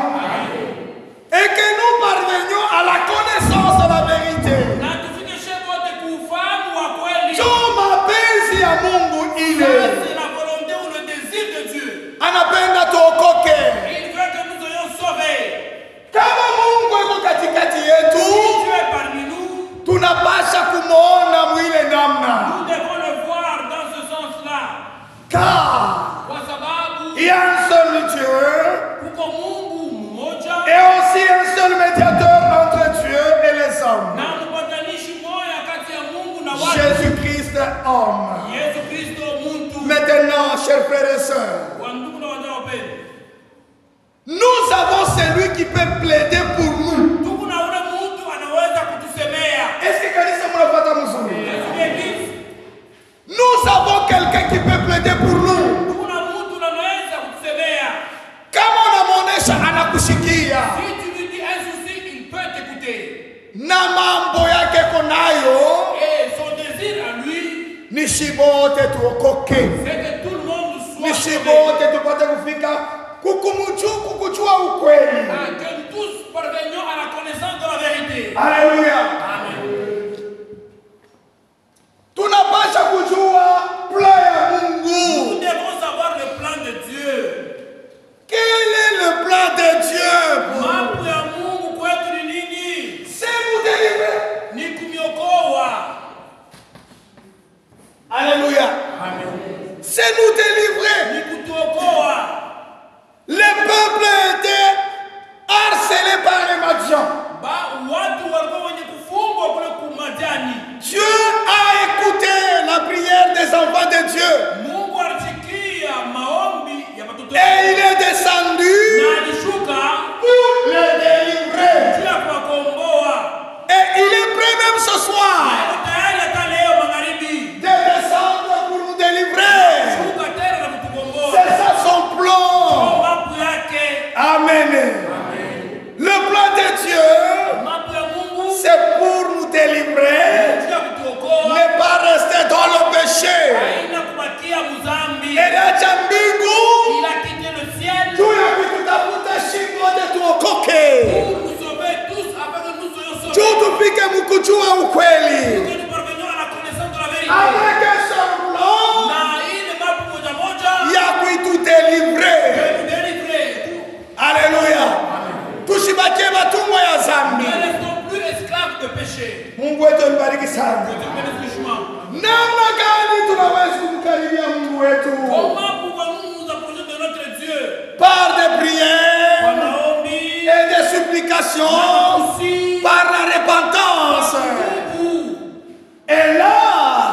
Et que nous parvenions à la connaissance de la vérité. Na tufike chez wote kufahamu wa kweli. Jo mapenzi ya Mungu Ça, ile c'est la volonté ou le désir de Dieu. anapenda tuokoke. Il veut que nous soyons sauvés. Kama Mungu yuko katikati Si yetu, Dieu est parmi nous, tunapasha kumwona mwile namna, nous devons le voir dans ce sens-là. car Kwa sababu il y a un seul Dieu kuko Mungu mmoja et aussi un seul médiateur entre Dieu et les hommes, na mpatanishi mmoja kati ya Mungu na watu, Jésus-Christ homme. Yesu Kristo muntu. Maintenant, chers frères et sœurs, Wandugu na wadau wapendwa, nous avons celui qui peut plaider pour nous. tuko na ule mtu anaweza kutusemea. Est-ce que kanisa mnapata mzuri? Yesu Kristo, Nous avons quelqu'un qui peut plaider pour nous. tuko na mtu anaweza kutusemea. Kama unamwonyesha anakushikia Si tu lui dis un souci, il peut t'écouter. na mambo yake konayo, Et son désir à lui, ni shibote tuokoke, c'est que tout le monde ni soit sauvé. shibote tupate kufika kukujua ukweli. Que nous tous parvenions à la connaissance de la vérité. Alléluia. Tunapasha kujua plan ya Mungu. Nous devons savoir le plan de Dieu. Quel est le plan de Dieu? Mambo ya Mungu kwetu ni nini? C'est nous délivrer. Ni kumiokoa. Alléluia. C'est nous délivrer. Ni kutuokoa. Le peuple était harcelé par les Madians. Watu walikuwa wenye kufungwa kule kumajani. Dieu a écouté la prière des enfants de Dieu. Mungu alisikia maombi ya watoto Et il est descendu na alishuka pour les délivrer. juu ya kuwakomboa. Et il est prêt même ce soir Yuko tayari hata leo magharibi. de descendre pour nous délivrer. Shuka tena na kutukomboa. C'est ça son plan. Mambo yake. Amen. Le plan de Dieu, Mambo ya Mungu c'est pour nous délivrer, juu ya kutuokoa. ne pas rester dans le péché. Haina kubakia muzambi. Eliacha mbingu Il a quitté le ciel juu ya kututafuta shibote tuokoke, pour nous sauver tous afin que nous soyons sauvés. juu tufike mkujua ukweli. Que nous parvenions à la connaissance de la vérité. Avec un seul plan Na ile mambo moja moja ya kuitudélivrer. que nous délivrer. Alléluia. Tushibakie matumwa ya Ne zambi. restons plus esclaves de péché. Mungu wetu mbariki sana. Que Dieu bénisse richement. Namna gani tunaweza kumkaribia Mungu wetu? Comment pouvons-nous nous approcher de notre Dieu? Par des Kwa prières maombi, et des supplications, aussi, par la repentance. Mungu. Et là,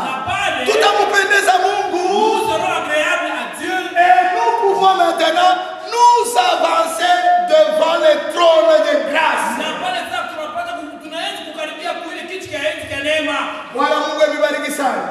Na pale, tutampendeza Mungu nous serons agréables à Dieu. et nous pouvons maintenant nous avancer devant le trône de grâce. Na pale sasa tunapata tunaweza kukaribia kule kiti cha enzi cha neema. Bwana Mungu amebariki sana.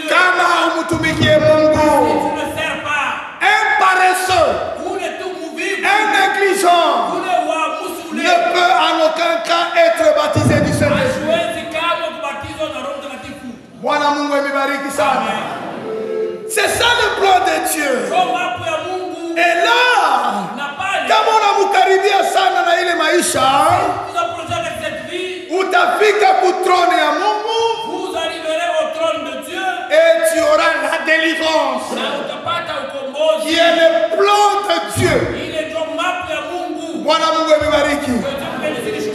Dieu. Kama umutumikie Si Mungu, tu ne sers pas, un paresseux, ou ne tout mourir, un négligent ou ne wa ne musule, peut en aucun cas être baptisé du Saint-Esprit. hatuwezi kama kubatizwa na Roho Mtakatifu. Bwana Mungu amibariki sana. Amen. C'est ça le plan de Dieu. Kwa mambo ya Mungu Et là, na pale kama unamkaribia sana na ile maisha, tunaproject avec cette vie, utafika kutrone ya Mungu vous arriverez au trône de Dieu et tu auras la délivrance na utapata qui ukombozi. est le plan de Dieu. Ile ndio mambo ya Mungu. Bwana Mungu amibariki.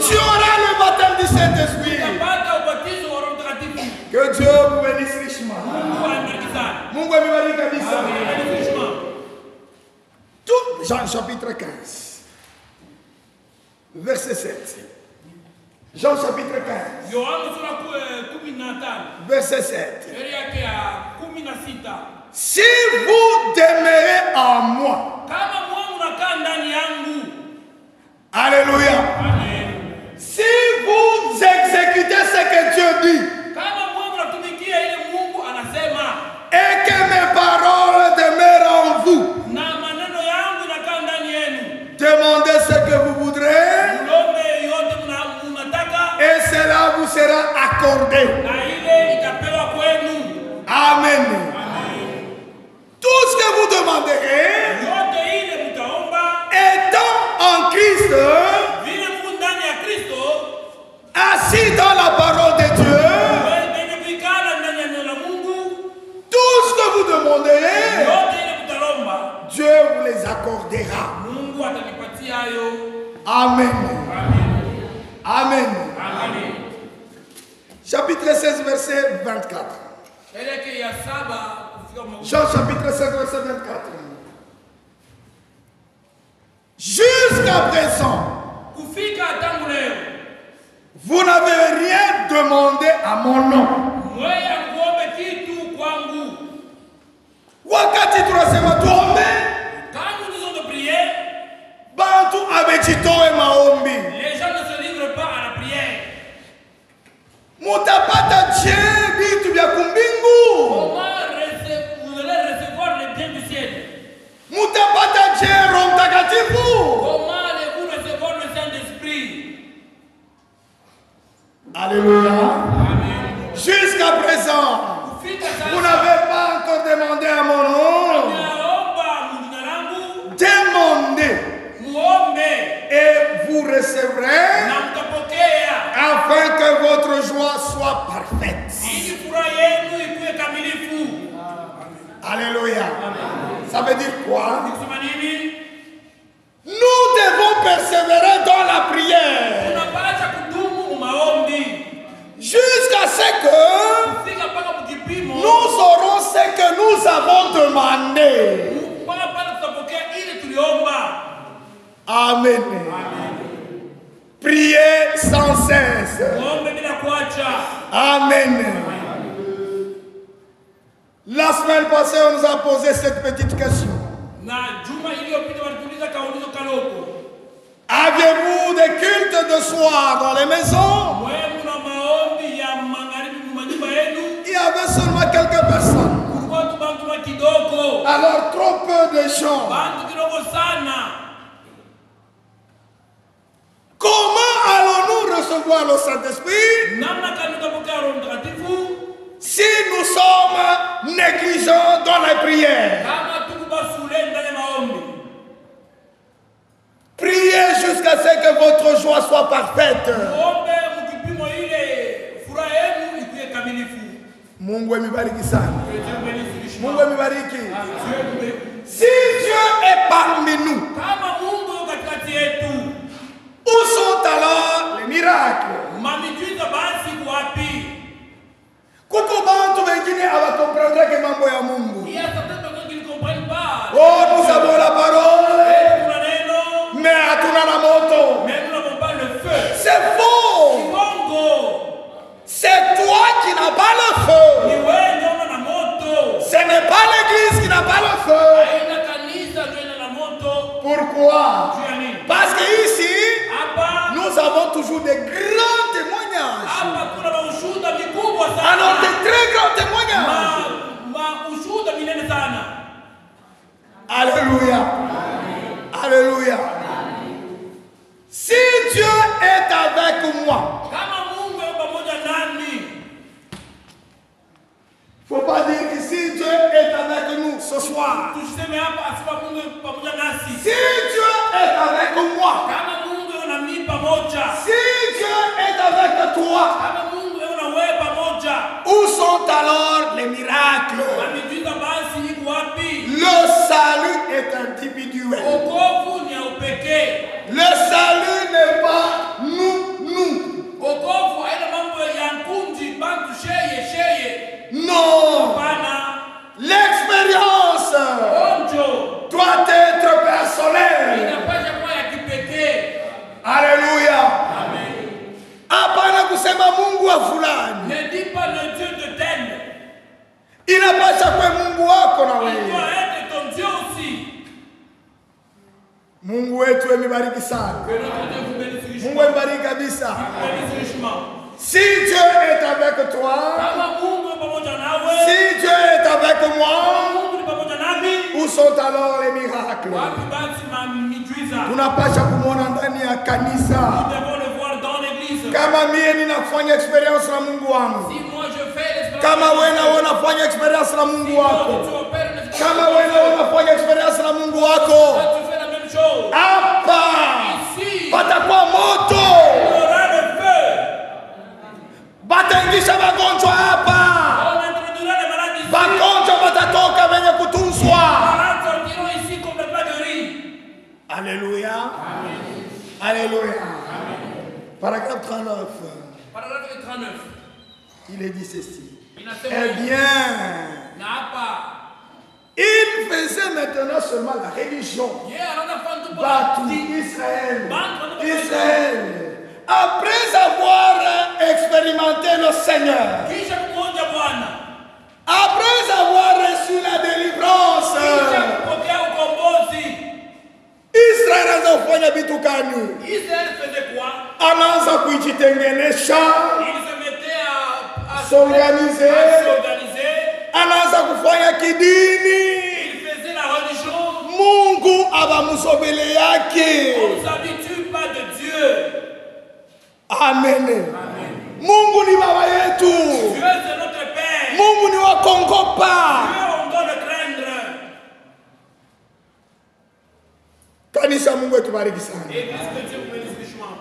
Tu auras le baptême du Saint-Esprit. Utapata ubatizo wa Roho Mtakatifu. Que Dieu vous bénisse richement. Mungu abariki sana. Mungu amibariki kabisa. Abariki richement. Tout Jean chapitre 15, verset 7. Jean chapitre 15, Yohana sura 15 verset 7. sheria yake ya 16. Si vous demeurez en moi, Kama Mungu unakaa ndani yangu. alléluia. Amen. Si vous exécutez ce que Dieu dit Kama Mungu unatumikia ile Mungu anasema et que mes paroles demeurent en vous, na maneno yangu inakaa ndani yenu. demandez ce que vous voudrez Mulombe yote mnataka et cela vous sera accordé. na ile itapewa kwenu. Amen. Tout ce que vous demanderez Yote ile mtaomba étant en Christ, vile Mungu ndani ya Kristo, assis dans la parole de Dieu, wenye kuikala ndani ya neno la Mungu, tout ce que vous demanderez, yote ile mtalomba, Dieu vous les accordera. Mungu atanipatia hayo. Amen. Amen. Amen. Chapitre 16, verset 24. Sheria yake ya 7 kufika Jean chapitre 16, verset 24. Jusqu'à présent, kufika tangu leo, vous n'avez rien demandé à mon nom. mweya kuombe kitu kwangu. Wakati tunasema tuombe, Quand nous disons de prier, bantu amejitoe maombi. les gens ne se livrent pas à la prière. Mutapata je vitu vya kumbingu. Comment vous allez recevoir les biens du ciel? Mutapata je Roho Mtakatifu. Comment allez-vous recevoir le Saint-Esprit? Alléluia. Amen. Jusqu'à présent, Kufika vous sasa, n'avez pas encore demandé à mon nom. ninaomba mjina langu, Demandez muombe et vous recevrez na mtapokea, afin que votre joie soit parfaite. ili furaha yenu ikuwe kamilifu. Alléluia. Ça veut dire quoi? Kusema nini? Nous devons persévérer dans la prière Tunapaswa kudumu maombi jusqu'à ce que kufika mpaka mkipimo, nous aurons ce que nous avons demandé. mpaka pale tutapokea ile tuliomba. Amen. Priez sans cesse. Muombe bila kuacha. Amen. La semaine passée, on nous a posé cette petite question. Na juma iliyopita walituuliza kaulizo kaloko, Avez-vous des cultes de soir dans les maisons? wewe na maombi ya magharibi manyumba yenu? Il y avait seulement quelques personnes. Kulikuwa tu bantu wa kidogo, Alors trop peu de gens. bantu kidogo sana. Comment allons-nous recevoir le Saint-Esprit Namna gani tutapokea Roho Mtakatifu si nous sommes négligents dans les prières? kama tukubasule ndani ya maombi? Priez jusqu'à ce que votre joie soit parfaite. Muombe mkipimo ile furaha yenu ikuwe kamilifu. Mungu amibariki sana. Mungu amibariki. Mungu Si Dieu est parmi nous, kama Mungu yuko katikati yetu, où sont alors les miracles? mamiujiza basi wapi? Kuko bantu wengine hawakomprendre que mambo ya Mungu. Il y a certaines personnes qui ne comprennent pas. Oh, nous avons la parole, Kuna neno, mais hatuna na moto. mais nous n'avons pas le feu. C'est faux. Kimongo, C'est toi qui n'as pas le ni feu. wewe ndio una na moto. Ce n'est pas l'église qui n'a pas le feu. Haina kanisa ndio ina na moto. Pourquoi? Juu ya nini? Parce que ici, Hapa nous nous avons toujours des grands témoignages. Hapa kuna maushuhuda mikubwa sana. Alors des très grands témoignages. Maushuhuda minene sana. Alléluia. Alléluia. Si Dieu est avec moi, Kama Mungu yuko pamoja nami. faut pas dire que si Dieu est avec nous ce soir. Tuseme hapa asiba Mungu yuko pamoja nasi. Si Dieu est avec moi, Kama Mungu yuko nami pamoja. si Dieu est avec toi, Kama Mungu yuko na wewe pamoja. où sont alors les miracles? Miujiza basi iko wapi? Le salut est individuel. Wokovu ni ya upekee. Le salut n'est pas nous. Wokovu haina mambo ya nkundi bantu sheye. Non. Hapana. L'expérience Onjo doit être personnelle. inapaswa kuwa ya kipekee. Alléluia. Amen. Hapana kusema Mungu wa fulani. Ne dis pas le Dieu de tel. Inapaswa kuwa Mungu wako na Il wewe. doit être ton Dieu aussi. Mungu wetu emibariki sana. Que notre Dieu vous bénisse richement. Mungu emibariki kabisa. Vous bénisse richement. Si Dieu est avec toi, Kama Mungu yuko pamoja nawe. si Dieu est avec moi, Mungu ni pamoja nami. où sont alors les miracles? Wapi basi miujiza? Tunapasha kumwona ndani ya Nous kanisa. devons le voir dans l'église. Kama mie ninafanya experience na Mungu wangu, Si moi je fais l'expérience. kama wewe na unafanya experience na Mungu wako, Tu opères une expérience. kama wewe na unafanya experience na Mungu wako, Tu fais la même chose. hapa Ici, patakuwa moto, il y aura le feu. bataingisha magonjwa hapa, On introduira les malades ici. magonjwa batatoka venye kutunzwa. Les malades sortiront ici complètement guéris. Alléluia. Alléluia. Paragraphe 39. Paragraphe 39. Il est dit ceci. Inasema Eh hivi. bien, Na hapa il faisait maintenant seulement la religion. yeye anafanya tu Batu, dini. Israël. Bantu, Israël. Après avoir expérimenté le Seigneur, Kisha kumwonja Bwana. après avoir reçu la délivrance, Kisha kupokea ukombozi. Israel anafanya vitu gani? Israeli faisait quoi? Anaanza kujitengenesha, Il se mettait à s'organiser, s'organiser. anaanza kufanya kidini. Il faisait la religion. Mungu abamusobele yake. On ne s'habitue pas de Dieu. Amen. Mungu ni baba yetu. Dieu c'est notre Père. Mungu ni wa kongopa. Dieu on doit le craindre. Kanisa, Mungu etubariki sana. Église que Dieu vous bénisse richement.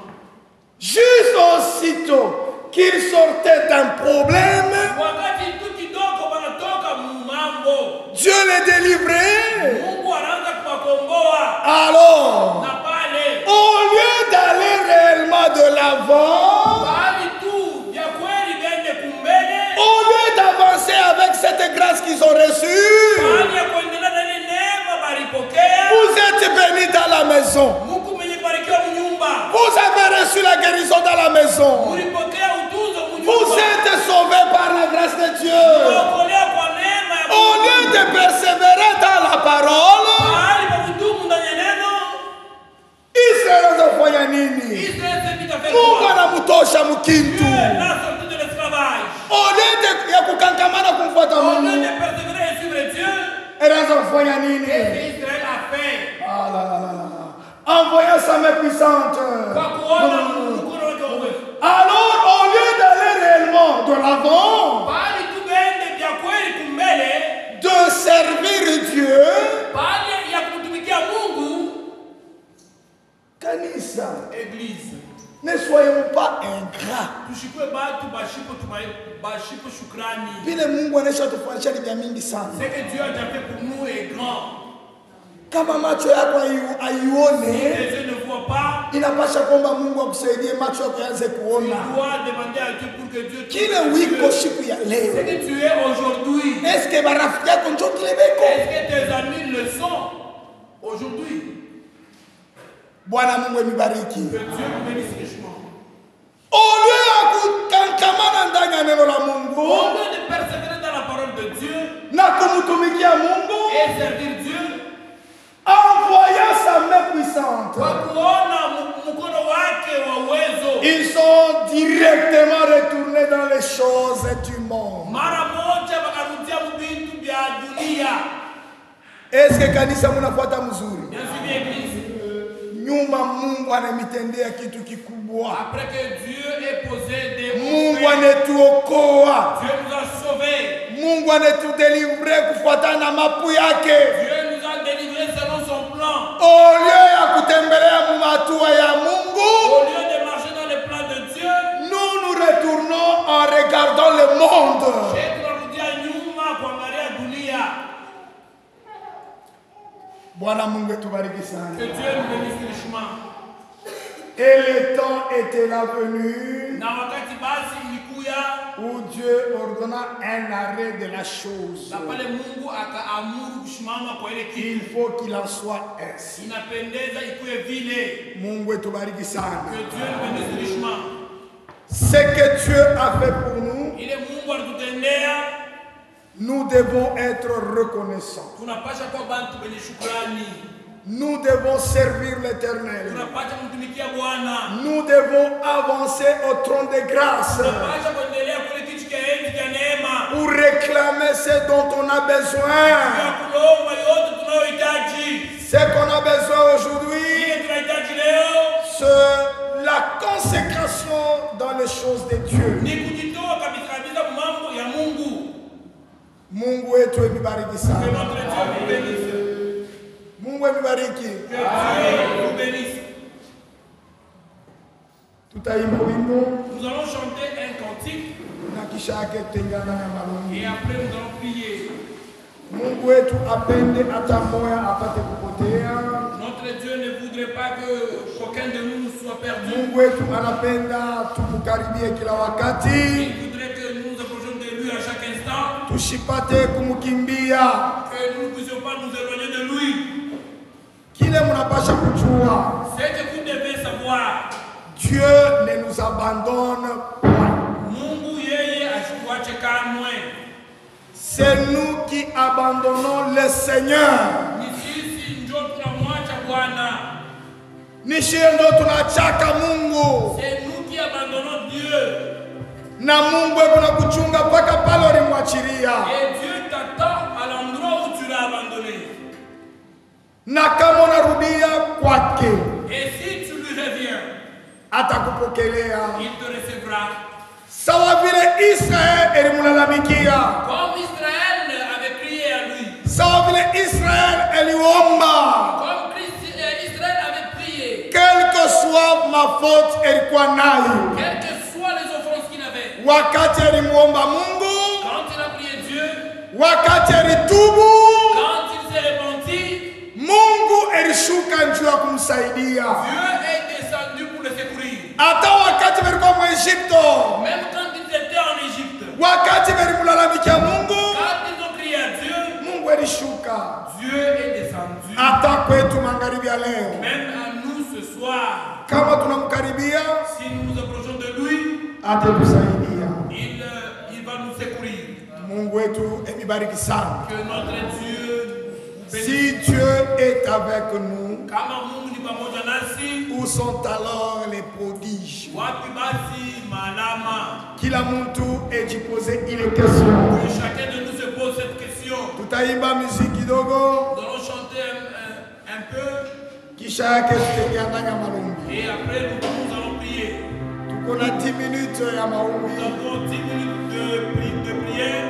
Juste aussitôt qu'il sortait d'un problème, Wakati tu kidogo wanatoka mambo. Dieu les délivrait. Mungu anaanza kuwakomboa. Alors, Na pale. au lieu d'aller réellement de l'avant, Bali tu vya kweli vende kumbele. au lieu d'avancer avec cette grâce qu'ils ont reçue, Bali ya kuendelea na ile neema balipokea. vous êtes bénis dans la maison. Mungu mwenye barikiwa mnyumba. Vous avez reçu la guérison dans la maison. Mulipokea utunzo mnyumba. Vous êtes sauvés par la grâce de Dieu. Kuokolewa kwa neema ya Au lieu de persévérer dans la parole, mahali pa kudumu ndani ya neno. Israel anafanya nini? Israeli s'est fait Mungu quoi? anamtosha mkintu. Dieu l'a sorti de l'esclavage. Au lieu ya kukangamana kumfuata Au lieu Mungu, de persévérer et suivre Dieu, anaanza kufanya nini? Israël a fait. Ah là là là là. Envoyant sa main puissante. Kwa kuona mkono wake wa uwezo. Alors, au lieu d'aller réellement de l'avant, Bali tu vende vya kweli kumbele. de servir Dieu, Bali ya kumtumikia Mungu. kanisa, Église. ne soyons pas ingrats. Tushikwe batu bashipo shukrani. Vile Mungu anaisha tufanyisha vya mingi sana. Ce que Dieu a déjà fait pour nous est grand. Kama macho yako Si aione, les yeux ne voient pas, inapasha kwamba Mungu akusaidie macho yako yaanze tu kuona dois demander à Dieu pour que Dieu kile wiko siku ya Ce leo. que tu es aujourd'hui. Eske barafiki yako njo kile beko? Est-ce que tes amis le sont aujourd'hui? Bwana Mungu emibariki. Que Dieu vous bénisse richement. Au lieu ya kukangamana ndani ya neno la Au Mungu lieu de persévérer dans la parole de Dieu na kumtumikia Mungu, et servir Dieu, envoya sa main puissante. kwa kuona mkono wake wa uwezo Ils sont directement retournés dans les choses du monde. Est-ce que kanisa mnafuata mzuri? Nyuma Mungu anamitendea kitu kikubwa. Après que Dieu ait posé des Mungu anetuokoa. Dieu nous a sauvés. Mungu anetudélivrer kufuatana na mapu yake. Dieu nous a délivrés selon son plan. Au lieu ya kutembelea matua ya Mungu, Au lieu de marcher dans les plans de Dieu, nous retournons en regardant le monde. Bwana Mungu tubariki sana. Que Dieu nous bénisse richement. Et le temps était là venu où Dieu ordonna un arrêt de la chose. Il faut qu'il en soit ainsi. Mungu tubariki sana. Que Dieu nous bénisse richement. Ce que Dieu a fait pour nous, nous devons être reconnaissants. Nous devons servir l'Éternel. Nous devons avancer au trône de grâce pour réclamer ce dont on a besoin. Ce qu'on a besoin aujourd'hui, c'est la consécration dans les choses de Dieu. Mungu wetu ebibariki sana. Mungu ebibariki. Tutaimba wimbo. Nous allons chanter un cantique. Na kisha yake tengana na malungi. Et après nous allons prier. Mungu wetu apende hata moya apate kupotea. Notre Dieu ne voudrait pas que aucun de nous soit perdu. Mungu wetu anapenda tukukaribie kila wakati. Il voudrait que nous nous approchions de lui à chaque instant. Tushipate kumukimbia. Que nous ne puissions pas nous éloigner de lui. Kile mnapasha kujua. C'est que vous devez savoir. Dieu ne nous abandonne point. Mungu yeye asikuache kamwe. C'est nous qui abandonnons le Seigneur. Ni sisi ndio tunamwacha Bwana. Ni shie ndio tunachaka Mungu. C'est nous qui abandonnons Dieu. Na Mungu kunakuchunga mpaka pale ulimwachilia. Et Dieu t'attend à l'endroit où tu l'as abandonné. Na kama unarudia kwake, Et si tu lui reviens, atakupokelea. il te recevra. Sawa vile Israel elimlalamikia. Comme Israël avait crié à lui. Sawa vile Israel eliomba. Comme Israël avait prié. Quelle que soit ma faute ilikuwa nayo. Quelles que soient les offenses qu'il avait. Wakati elimuomba Mungu. Quand il a prié Dieu. Wakati elitubu. Quand il s'est repenti. Mungu elishuka njuu ya kumsaidia. Dieu est descendu pour le secourir. Hata wakati walikuwa mu Egypto. Même quand ils étaient en Égypte. Wakati walimlalamikia Mungu. Quand ils ont crié à Dieu. Mungu elishuka. Dieu est descendu. Hata kwetu magharibi ya leo. Même à nous ce soir. Kama tunamkaribia. Si nous nous approchons de lui. Atatusaidia. Il va nous secourir. Mungu wetu emibariki sana. Que notre Dieu. Si Dieu est avec nous, où sont alors les prodiges? Kila mtu ejipoze ile question. Chacun de nous se pose cette question. Tutaimba muziki kidogo. Nous allons chanter un peu. Kisha yake tutaingia maombi. Et après nous allons prier. Tuko na 10 minutes ya maombi. Nous avons 10 minutes de prière.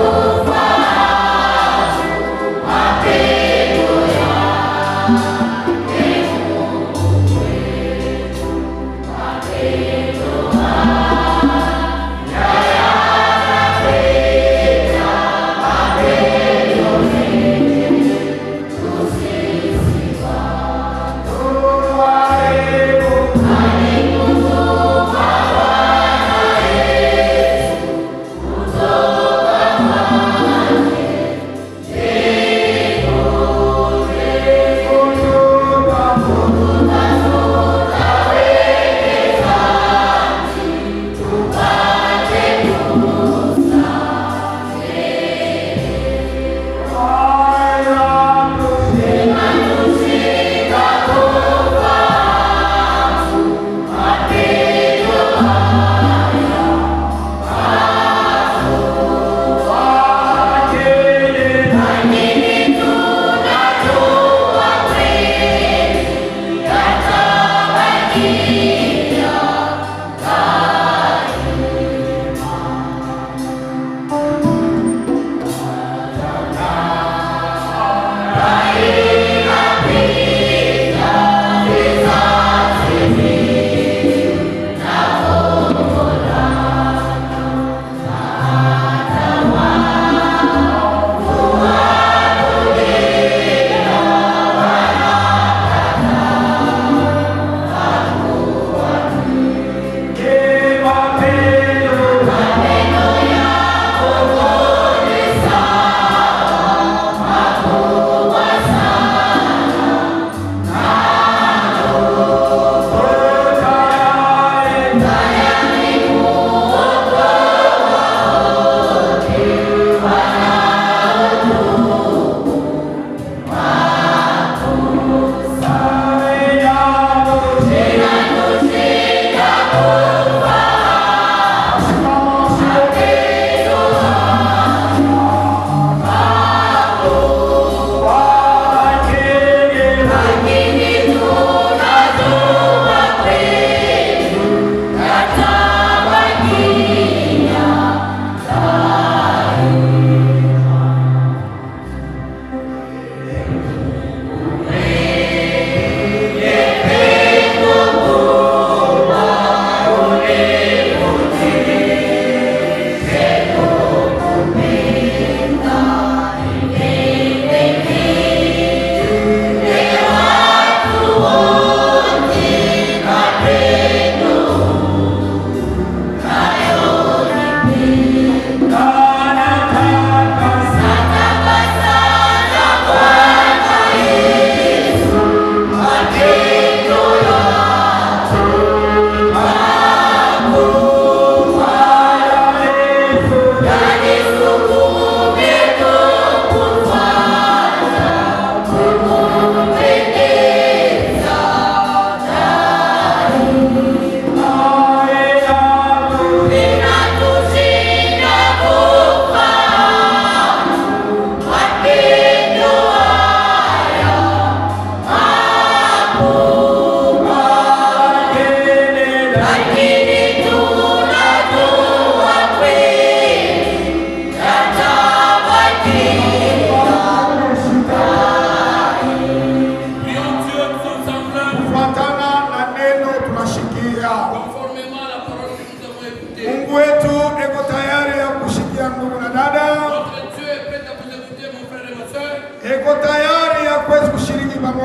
Jehovah.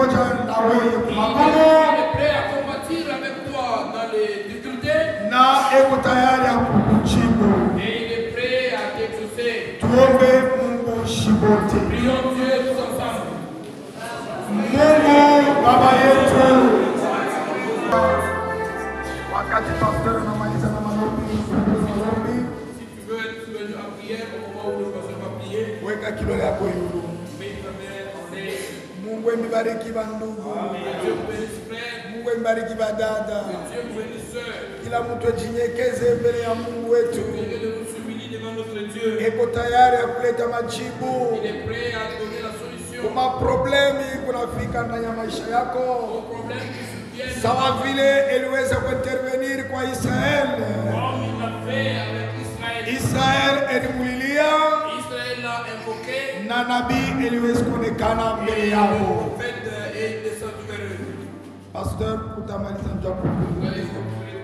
pamoja na wewe Il magumu est prêt à combattre avec toi dans les difficultés. na eko tayari ya kukujibu. Et il est prêt à t'exaucer. Tuombe Mungu shibote. Prions Dieu tous ensemble. Mungu Baba yetu, wakati pastor anamaliza na maombi, Si tu veux être venu en prière au moment où le pasteur va prier, weka kidole yako yulu. mets ta main en l'air. Mungu emibariki bandugu, Dieu vous bénisse frère, Mungu emibariki badada. Dieu vous bénisse sœur. Kila mtu ajinyekeze mbele ya Mungu wetu, Priez de vous s'humilier devant notre Dieu. eko tayari ya kuleta majibu Il est prêt à donner la solution kuma problemi kunafika ndani ya maisha yako, aux problèmes qui surviennent. sawa vile iliweza kuintervenir kwa Israeli. Comme il l'a fait avec Israël. Israeli elimulilia Israël l'a invoqué na nabii iliweza kuonekana mbele et le yao. prophète est descendu vers eux. Pastor, utamaliza mjapo. Vous allez conclure.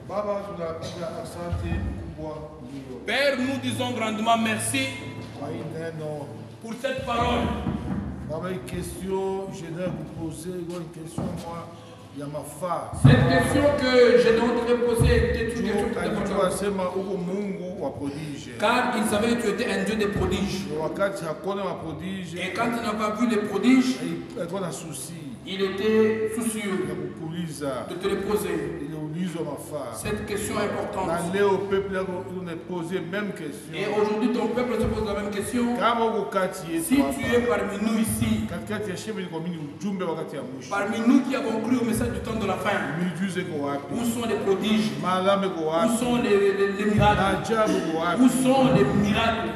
Baba, tunapiga asante kubwa ndio Père, nous disons grandement merci kwa hii neno. pour cette parole. Baba, hii question, j'aimerais vous poser une question moi ya mafaa. Cette question que je voudrais poser était une question très Alikuwa importante. anasema uko Mungu wa prodige. Car il savait que tu étais un Dieu des prodiges. Wakati hakuna wa prodige, Et quand il n'a pas vu les prodiges, alikuwa na susi il était soucieux ya kukuuliza de te les poser. iliulizwa mafaa. Cette question est importante. Na leo peuple yako unapose même question. Et aujourd'hui, ton peuple se pose la même question. Kama uko kati yetu Si tu es hapa, parmi nous ici, katikati ya shebe ni kwa mini ujumbe wakati ya mwisho. parmi nous qui avons cru au message du temps de la fin, Miujiza iko wapi? où sont les prodiges? Malama iko Où wapi? sont les miracles? Ajabu iko wapi? Où sont les miracles?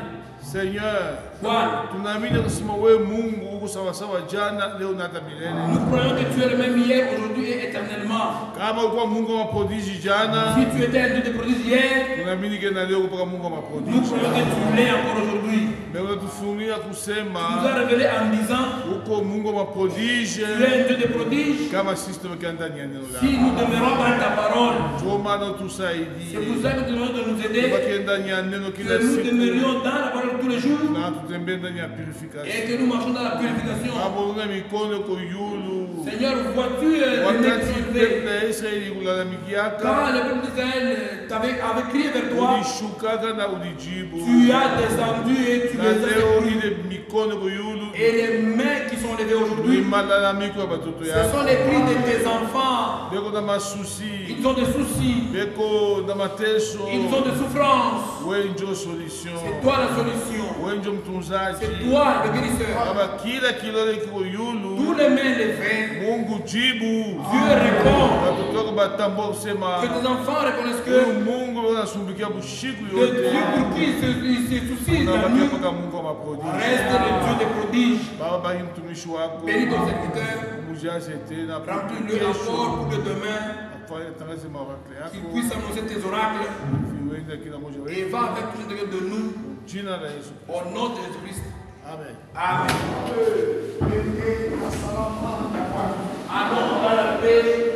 Seigneur, Bwana, tunaamini kusema wewe Mungu uko sawa sawa jana, leo na hata milele. nous croyons que tu es le même hier, aujourd'hui et éternellement. Kama ulikuwa Mungu wa prodige jana, Si tu étais un Dieu de prodiges hier, tunaamini na leo uko Mungu wa nous prodige. croyons que tu l'es encore aujourd'hui. Mais unatufunulia Tu nous kusema as révélé en disant, uko Mungu wa prodige tu es un Dieu de prodiges. kama sisi tumekaa ndani ya neno Si lako. nous demeurons dans ta parole, Ndio maana c'est pour tusaidie. ça que tu nous de nous aider, Tubakie ndani ya neno kila que nous siku demeurions dans la parole tous les jours na tutembee ndani ya et purification. que nous marchons dans la purification. Kama una mikono kwa yulu. Seigneur, vois-tu les mains qui Wakati sont peuple levées? ya Israeli kulalamikiaka, Quand le peuple d'Israël avait crié vers toi, ulishukaka na ulijibu. tu as descendu et tu Na les as leo secourus. ile mikono kwa yulu Et les mains qui sont levées ni aujourd'hui, malalamiko ya batoto ce yako. sont les cris de tes enfants. Beko na masusi, Ils ont des soucis, beko na mateso. ils ont des souffrances. Wewe ndio solution. C'est toi la solution. Wewe ndio mtunzaji. C'est toi le guérisseur. Baba, kila kilole kiko Tous yulu, les mains levées, Mungu jibu. Dieu répond. Watoto wako batambua kusema Que tes enfants reconnaissent huyu que Mungu anasumbukia bushiku le yote. Dieu pour qui il se soucie de Unabakia nous mpaka Mungu wa maprodige. reste le Dieu des prodiges. Baba, baki mtumishi wako. Bénis ton serviteur, Mujaze tena remplis-le encore pour que demain, afanye tangaze mawakili qu'il yako. puisse annoncer tes oracles Viwende kila mmoja et wetu. va avec tous les de nous Jina la Yesu. au nom de Jésus-Christ. Amen. Amen. Allons dans la paix.